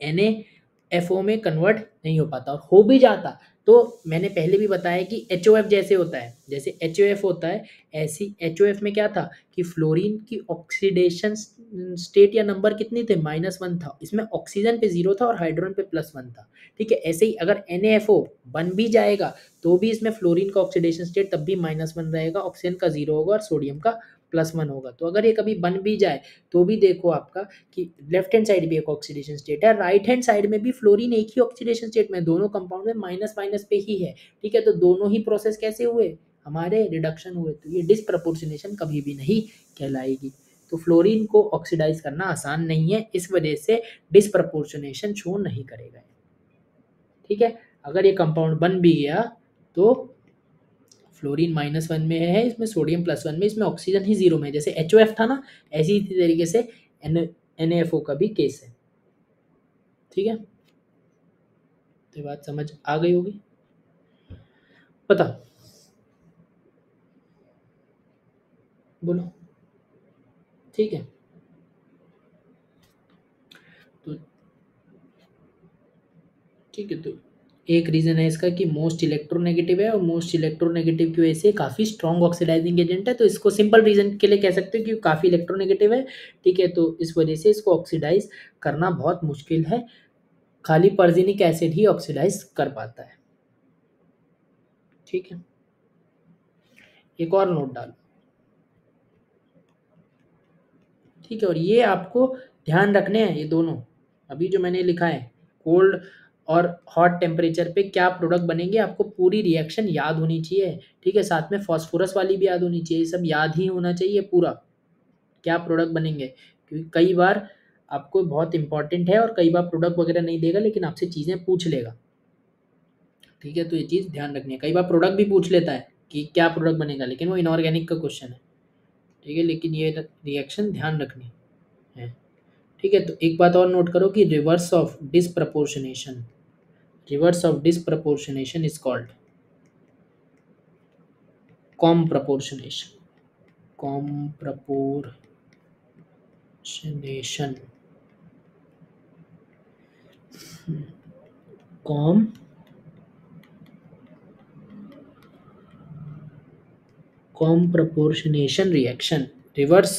NaFO में कन्वर्ट नहीं हो पाता, और हो भी जाता तो मैंने पहले भी बताया कि HOF जैसे होता है, जैसे HOF होता है, ऐसी HOF में क्या था कि फ्लोरीन की ऑक्सीडेशन स्टेट या नंबर कितनी थे, -1 था, इसमें ऑक्सीजन पे 0 था और हाइड्रोजन पे +1 था, ठीक है। ऐसे ही अगर NaFO बन भी जाएगा तो भी इसमें फ्लोरीन का ऑक्सीडेशन स्टेट तब भी -1 रहेगा, ऑक्सीजन का 0 होगा और सोडियम का +1 होगा। तो अगर ये कभी बन भी जाए तो भी देखो आपका कि लेफ्ट हैंड साइड भी एक ऑक्सीडेशन स्टेट है, राइट हैंड साइड में भी फ्लोरीन एक ही ऑक्सीडेशन स्टेट में, दोनों कंपाउंड में माइनस माइनस पे ही है, ठीक है। तो दोनों ही प्रोसेस कैसे हुए, हमारे रिडक्शन हुए, तो ये डिस्प्रपोर्शनेशन कभी भी नहीं कहलाएगी। तो फ्लोरीन को ऑक्सीडाइज करना आसान नहीं है, इस वजह से डिस्प्रपोर्शनेशन शो नहीं करेगा, ठीक है। अगर ये कंपाउंड बन भी गया तो फ्लोरीन -1 में है, इसमें सोडियम +1 में, इसमें ऑक्सीजन ही 0 में है, जैसे HOF था ना, ऐसी ही तरीके से NaFO का भी केस है, ठीक है। तो बात समझ आ गई होगी, पता, बोलो, ठीक है। तो ठीक है, तो एक रीज़न है इसका कि मोस्ट इलेक्ट्रोनेगेटिव है, और मोस्ट इलेक्ट्रोनेगेटिव की वजह से काफ़ी स्ट्रॉन्ग ऑक्सीडाइजिंग एजेंट है, तो इसको सिंपल रीज़न के लिए कह सकते हो कि काफ़ी इलेक्ट्रोनेगेटिव है, ठीक है। तो इस वजह से इसको ऑक्सीडाइज करना बहुत मुश्किल है, खाली पर्जिनिक एसिड ही ऑक्सीडाइज कर पाता है, ठीक है। एक और नोट डालो, ठीक है, और ये आपको ध्यान रखने हैं, ये दोनों अभी जो मैंने लिखा है, कोल्ड और हॉट टेम्परेचर पे क्या प्रोडक्ट बनेंगे, आपको पूरी रिएक्शन याद होनी चाहिए, ठीक है। साथ में फॉस्फोरस वाली भी याद होनी चाहिए, सब याद ही होना चाहिए पूरा, क्या प्रोडक्ट बनेंगे, क्योंकि कई बार आपको बहुत इंपॉर्टेंट है, और कई बार प्रोडक्ट वगैरह नहीं देगा लेकिन आपसे चीज़ें पूछ लेगा, ठीक है। तो ये चीज़ ध्यान रखनी है, कई बार प्रोडक्ट भी पूछ लेता है कि क्या प्रोडक्ट बनेगा, लेकिन वो इनऑर्गेनिक का क्वेश्चन है, ठीक है, लेकिन ये रिएक्शन ध्यान रखनी है, ठीक है। तो एक बात और नोट करो कि reverse of disproportionation is called comproportionation, comproportionation, comproportionation reaction, reverse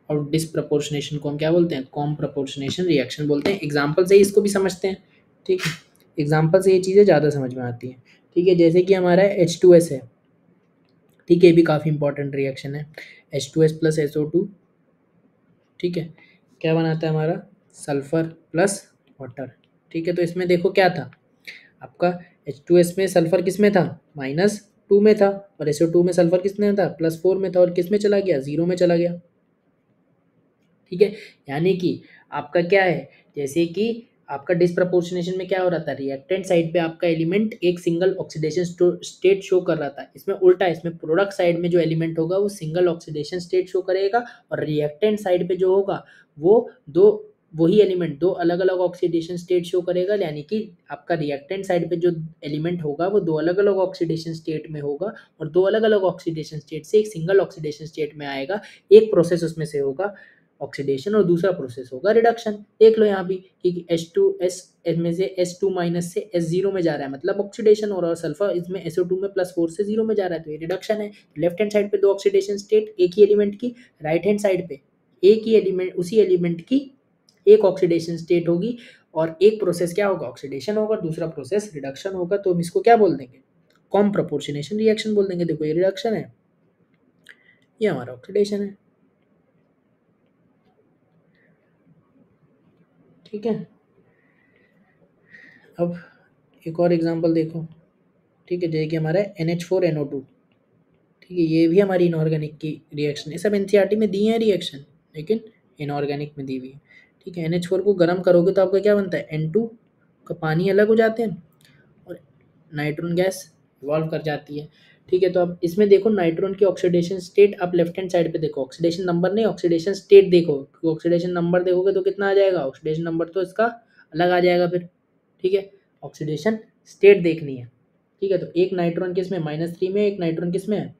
और डिसप्रपोर्शनेशन को हम क्या बोलते हैं? कॉम्प्रपोर्शनेशन रिएक्शन बोलते हैं। एग्जाम्पल से ही इसको भी समझते हैं, ठीक है। एग्जाम्पल से ये चीज़ें ज़्यादा समझ में आती हैं, ठीक है। जैसे कि हमारा H2S है, ठीक है, ये भी काफ़ी इंपॉर्टेंट रिएक्शन है। H2S प्लस SO2, ठीक है, क्या बनाता है हमारा? सल्फर प्लस वाटर, ठीक है। तो इसमें देखो क्या था आपका, H2S में सल्फर किस में था? -2 में था, और SO2 में सल्फर किस में था? +4 में था, और किस में चला गया? 0 में चला गया, ठीक है। यानी कि आपका क्या है, जैसे कि आपका डिसप्रपोर्शनेशन में क्या हो रहा था, रिएक्टेंट साइड पे आपका एलिमेंट एक सिंगल ऑक्सीडेशन स्टेट शो कर रहा था। इसमें उल्टा है, इसमें प्रोडक्ट साइड में जो एलिमेंट होगा वो सिंगल ऑक्सीडेशन स्टेट शो करेगा, और रिएक्टेंट साइड पे जो होगा वो वही एलिमेंट दो अलग अलग ऑक्सीडेशन स्टेट शो करेगा। यानी कि आपका रिएक्टेंट साइड पे जो एलिमेंट होगा वो दो अलग अलग ऑक्सीडेशन स्टेट में होगा, और दो अलग अलग ऑक्सीडेशन स्टेट से एक सिंगल ऑक्सीडेशन स्टेट में आएगा। एक प्रोसेस उसमें से होगा ऑक्सीडेशन, और दूसरा प्रोसेस होगा रिडक्शन। देख लो यहाँ भी कि H2S में से S2 माइनस से S0 में जा रहा है, मतलब ऑक्सीडेशन, और सल्फर इसमें SO2 में +4 से 0 में जा रहा है, तो ये रिडक्शन है। लेफ्ट हैंड साइड पे दो ऑक्सीडेशन स्टेट एक ही एलिमेंट की, राइट हैंड साइड पे एक ही एलिमेंट उसी एलिमेंट की एक ऑक्सीडेशन स्टेट होगी, और एक प्रोसेस क्या होगा? ऑक्सीडेशन होगा, दूसरा प्रोसेस रिडक्शन होगा। तो हम इसको क्या बोल देंगे? कॉम प्रोपोर्शनेशन रिएक्शन बोल देंगे। देखो ये रिडक्शन है, ये हमारा ऑक्सीडेशन है, ठीक है। अब एक और एग्जांपल देखो, ठीक है, जैसे कि हमारा NH4NO2, ठीक है, ये भी हमारी इनऑर्गेनिक की रिएक्शन है। सब एनसीईआरटी में दी है रिएक्शन, लेकिन इनऑर्गेनिक में दी हुई है, ठीक है। NH4 को गर्म करोगे तो आपका क्या बनता है? N2 का पानी अलग हो जाते हैं, और नाइट्रोजन गैस इवॉल्व कर जाती है, ठीक है। तो अब इसमें देखो नाइट्रोजन की ऑक्सीडेशन स्टेट, आप लेफ्ट हैंड साइड पे देखो, ऑक्सीडेशन नंबर नहीं, ऑक्सीडेशन स्टेट देखो, ऑक्सीडेशन नंबर देखोगे तो कितना आ जाएगा? ऑक्सीडेशन नंबर तो इसका अलग आ जाएगा फिर, ठीक है। ऑक्सीडेशन स्टेट देखनी है, ठीक है। तो एक नाइट्रोजन किस में? -3 में, एक नाइट्रोजन किस में है?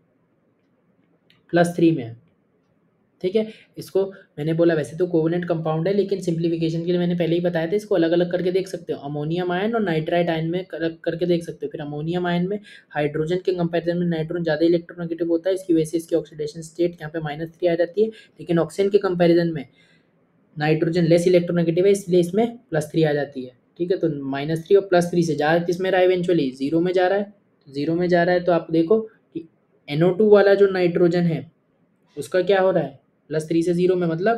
+3 में है, ठीक है। इसको मैंने बोला वैसे तो कोवेलेंट कंपाउंड है, लेकिन सिंप्लीफिकेशन के लिए मैंने पहले ही बताया था, इसको अलग अलग करके देख सकते हो। अमोनियम आयन और नाइट्राइट आयन में करके देख सकते हो। फिर अमोनियम आयन में हाइड्रोजन के कंपैरिजन में नाइट्रोजन ज़्यादा इलेक्ट्रोनेगेटिव होता है, इसकी वजह से इसकी ऑक्सीडेशन स्टेट यहाँ पे -3 आ जाती है। लेकिन ऑक्सीजन के कंपैरिजन में नाइट्रोजन लेस इलेक्ट्रोनेगेटिव है, इसलिए इसमें +3 आ जाती है, ठीक है। तो -3 और +3 से जा रहा है, किस में रहा है? इवेंचुअली 0 में जा रहा है, 0 में जा रहा है। तो आप देखो कि NO2 वाला जो नाइट्रोजन है उसका क्या हो रहा है? +3 से 0 में, मतलब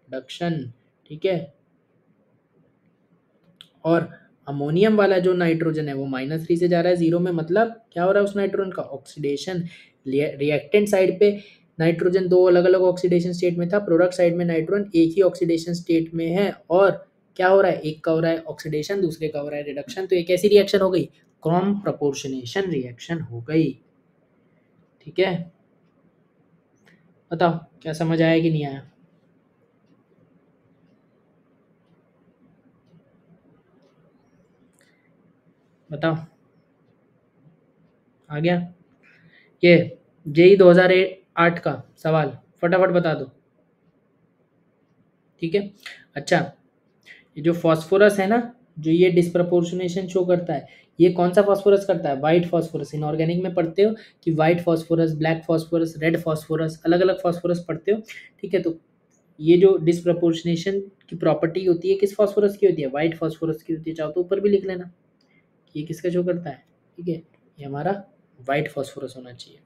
रिडक्शन, ठीक है। और अमोनियम वाला जो नाइट्रोजन है वो -3 से जा रहा है 0 में, मतलब क्या हो रहा है उस नाइट्रोजन का? ऑक्सीडेशन। रिएक्टेंट साइड पे नाइट्रोजन दो अलग अलग ऑक्सीडेशन स्टेट में था, प्रोडक्ट साइड में नाइट्रोजन एक ही ऑक्सीडेशन स्टेट में है, और क्या हो रहा है? एक का हो रहा है ऑक्सीडेशन, दूसरे का हो रहा है रिडक्शन। तो एक ऐसी रिएक्शन हो गई, क्रॉम प्रपोर्शनेशन रिएक्शन हो गई, ठीक है। बताओ क्या समझ आया कि नहीं आया? बताओ, आ गया? ये JEE 2008 का सवाल, फटाफट बता दो, ठीक है। अच्छा, ये जो फॉस्फोरस है ना, जो ये डिस्प्रपोर्शनेशन शो करता है, ये कौन सा फॉस्फोरस करता है? White phosphorus. इनऑर्गेनिक में पढ़ते हो कि white phosphorus, black phosphorus, red phosphorus, अलग अलग फॉस्फोरस पढ़ते हो, ठीक है। तो ये जो डिस्प्रपोर्शनेशन की प्रॉपर्टी होती है किस फॉस्फोरस की होती है? वाइट फॉस्फोरस की होती है। चाहो तो ऊपर भी लिख लेना, ये किसका शो करता है, ठीक है, ये हमारा वाइट फॉस्फोरस होना चाहिए,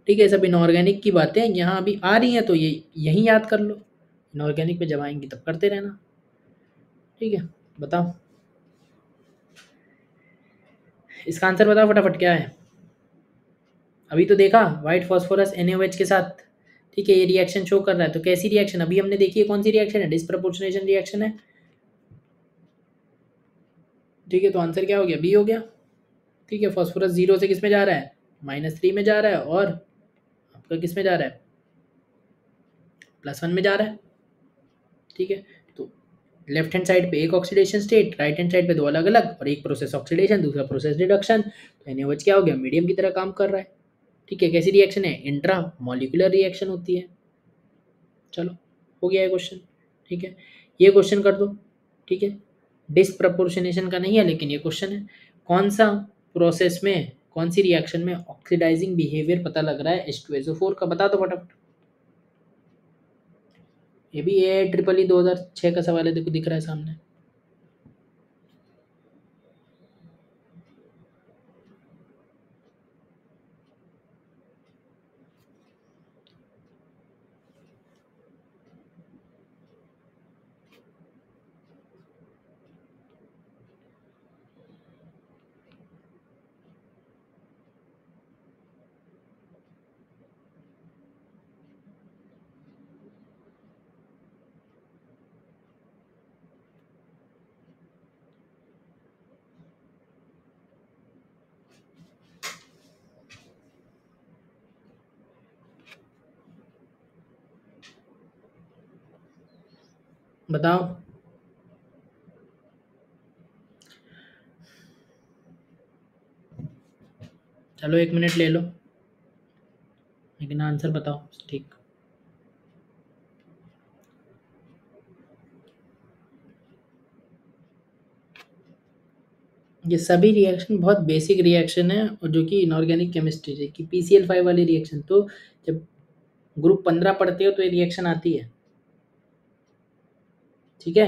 ठीक है। सब इनऑर्गेनिक की बातें यहाँ अभी आ रही हैं, तो ये यहीं याद कर लो, इनऑर्गेनिक में जब आएंगी तब करते रहना, ठीक है। बताओ इसका आंसर, बताओ फटाफट क्या है। अभी तो देखा व्हाइट फॉस्फोरस NaOH के साथ, ठीक है, ये रिएक्शन शो कर रहा है। तो कैसी रिएक्शन अभी हमने देखी है? कौन सी रिएक्शन है? डिस्प्रपोर्शनेशन रिएक्शन है, ठीक है। तो आंसर क्या हो गया? बी हो गया, ठीक है। फॉस्फोरस 0 से किस में जा रहा है? -3 में जा रहा है, और आपका किस में जा रहा है? +1 में जा रहा है, ठीक है। तो लेफ्ट हैंड साइड पे एक oxidation state, right hand side पे दो अलग अलग, और एक प्रोसेस ऑक्सीडेशन, दूसरा प्रोसेस रिडक्शन। तो NaOH क्या हो गया? मीडियम की तरह काम कर रहा है, ठीक है। कैसी रिएक्शन है? इंट्रा मॉलिक्यूलर रिएक्शन होती है। चलो, हो गया है क्वेश्चन, ठीक है। ये क्वेश्चन कर दो, ठीक है, डिसप्रपोर्शनेशन का नहीं है लेकिन ये क्वेश्चन है। कौन सा प्रोसेस में, कौन सी रिएक्शन में ऑक्सीडाइजिंग बिहेवियर पता लग रहा है H2SO4 का, बता दो फटाफट। ये भी AIEEE 2006 का सवाल है, देखो दिख रहा है सामने। बताओ। चलो 1 मिनट ले लो, लेकिन आंसर बताओ ठीक। ये सभी रिएक्शन बहुत बेसिक रिएक्शन है, और जो कि इनऑर्गेनिक केमिस्ट्री है कि PCl5 वाली रिएक्शन, तो जब ग्रुप 15 पढ़ते हो तो ये रिएक्शन आती है। ठीक है,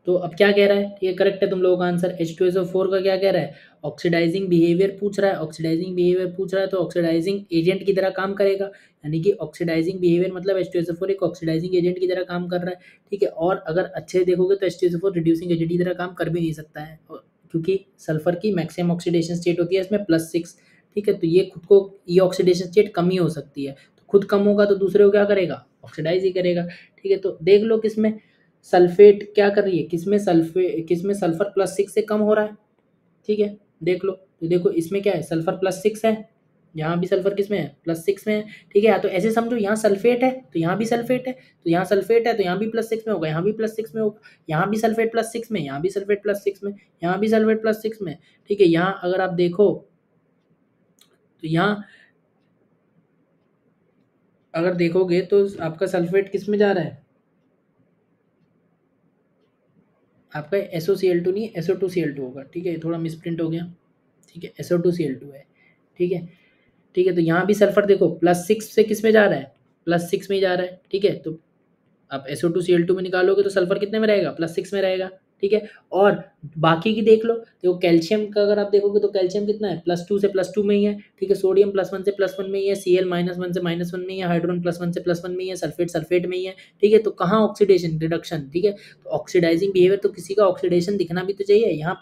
तो अब क्या कह रहा है, ये करेक्ट है तुम लोगों का आंसर। H2SO4 का क्या कह रहा है, ऑक्सीडाइजिंग बिहेवियर पूछ रहा है। ऑक्सीडाइजिंग बिहेवियर पूछ रहा है तो ऑक्सीडाइजिंग एजेंट की तरह काम करेगा, यानी कि ऑक्सीडाइजिंग बिहेवियर मतलब H2SO4 एक ऑक्सीडाइजिंग एजेंट की तरह काम कर रहा है। ठीक है, और अगर अच्छे से देखोगे तो H2SO4 रिड्यूसिंग एजेंट की तरह काम कर भी नहीं सकता है, क्योंकि सल्फर की मैक्सिमम ऑक्सीडेशन स्टेट होती है इसमें +6। ठीक है, तो ये खुद को, ये ऑक्सीडेशन स्टेट कम ही हो सकती है, तो खुद कम होगा तो दूसरे को क्या करेगा, ऑक्सीडाइज ही करेगा। ठीक है, तो देख लो किसमें सल्फेट क्या कर रही है, किसमें सल्फर +6 से कम हो रहा है। ठीक है, देख लो, तो देखो इसमें क्या है, सल्फर +6 है, यहाँ भी सल्फर किसमें है, +6 में है। ठीक है, तो ऐसे समझो यहाँ सल्फेट है तो यहाँ भी सल्फेट है, तो यहाँ सल्फेट है तो यहाँ भी +6 में होगा, यहाँ भी +6 में होगा, यहाँ भी सल्फेट +6 में, यहाँ भी सल्फेट +6 में, यहाँ भी सल्फेट +6 में। ठीक है, यहाँ अगर आप देखो तो यहाँ अगर देखोगे तो आपका सल्फेट किस में जा रहा है, आपका SOCl2 नहीं SO2Cl2 होगा। ठीक है, थोड़ा मिसप्रिंट हो गया। ठीक है, SO2Cl2 है। ठीक है, ठीक है, तो यहाँ भी सल्फर देखो +6 से किस में जा रहा है, +6 में ही जा रहा है। ठीक है, तो आप SO2Cl2 में निकालोगे तो सल्फर कितने में रहेगा, +6 में रहेगा। ठीक है, और बाकी की देख लो, देखो कैल्शियम का अगर आप देखोगे तो कैल्शियम कितना है, +2 से +2 में ही है। ठीक है, सोडियम +1 से +1 में ही है, Cl -1 से -1 में ही है, हाइड्रोजन +1 से +1 में ही है, सल्फेट सल्फेट में ही है। ठीक है, तो कहाँ ऑक्सीडेशन रिडक्शन। ठीक है, तो ऑक्सीडाइजिंग बिहेवियर तो किसी का ऑक्सीडेशन दिखना भी तो चाहिए। यहाँ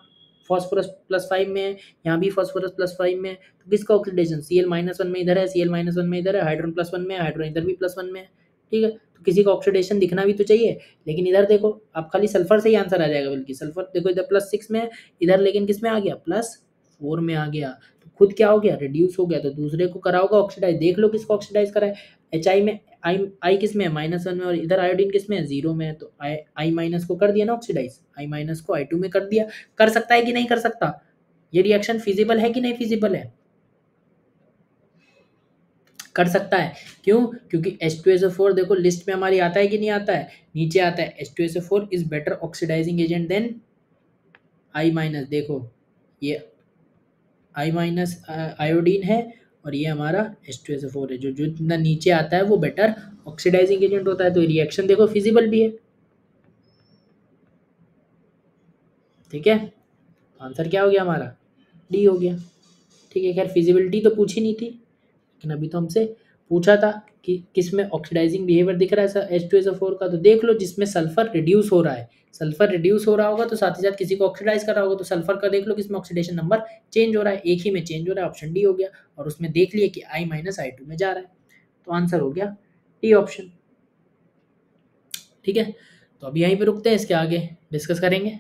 फॉस्फोरस +5 में है, यहाँ भी फॉस्फोरस +5 में है, तो किसका ऑक्सीडेशन, Cl -1 में इधर है, Cl -1 में इधर है, हाइड्रोजन +1 में है, हाइड्रोजन इधर भी +1 में है। ठीक है, तो किसी का ऑक्सीडेशन दिखना भी तो चाहिए, लेकिन इधर देखो आप खाली सल्फर से ही आंसर आ जाएगा, बल्कि सल्फर देखो इधर +6 में है, इधर लेकिन किस में आ गया, +4 में आ गया, तो खुद क्या हो गया, रिड्यूस हो गया, तो दूसरे को करा होगा ऑक्सीडाइज। देख लो किसको ऑक्सीडाइज करा है, HI में, आई किस में है, -1 में, और इधर आयोडीन किस में है, 0 में है, तो I- को कर दिया ना ऑक्सीडाइज, I- को I2 में कर दिया। कर सकता है कि नहीं कर सकता, ये रिएक्शन फिजिबल है कि नहीं फिजिबल है, कर सकता है। क्यों, क्योंकि H2SO4 देखो लिस्ट में हमारी आता है कि नहीं आता है, नीचे आता है H2SO4 is better oxidising agent than I-। देखो ये I- आयोडीन है, और ये हमारा H2SO4 है, जो जो जितना नीचे आता है वो बेटर ऑक्सीडाइजिंग एजेंट होता है, तो रिएक्शन देखो फिजिबल भी है। ठीक है, आंसर क्या हो गया हमारा, डी हो गया। ठीक है, खैर फिजिबिलिटी तो पूछी नहीं थी, लेकिन अभी तो हमसे पूछा था कि किस में ऑक्सीडाइजिंग बिहेवियर दिख रहा है सर H2SO4 का, तो देख लो जिसमें सल्फर रिड्यूस हो रहा है, सल्फर रिड्यूस हो रहा होगा तो साथ ही साथ किसी को ऑक्सीडाइज कर रहा होगा, तो सल्फर का देख लो किसमें ऑक्सीडेशन नंबर चेंज हो रहा है, एक ही में चेंज हो रहा है, ऑप्शन डी हो गया। और उसमें देख लिया कि I- I2 में जा रहा है, तो आंसर हो गया डी ऑप्शन। ठीक है, तो अभी यहीं पे रुकते हैं, इसके आगे डिस्कस करेंगे।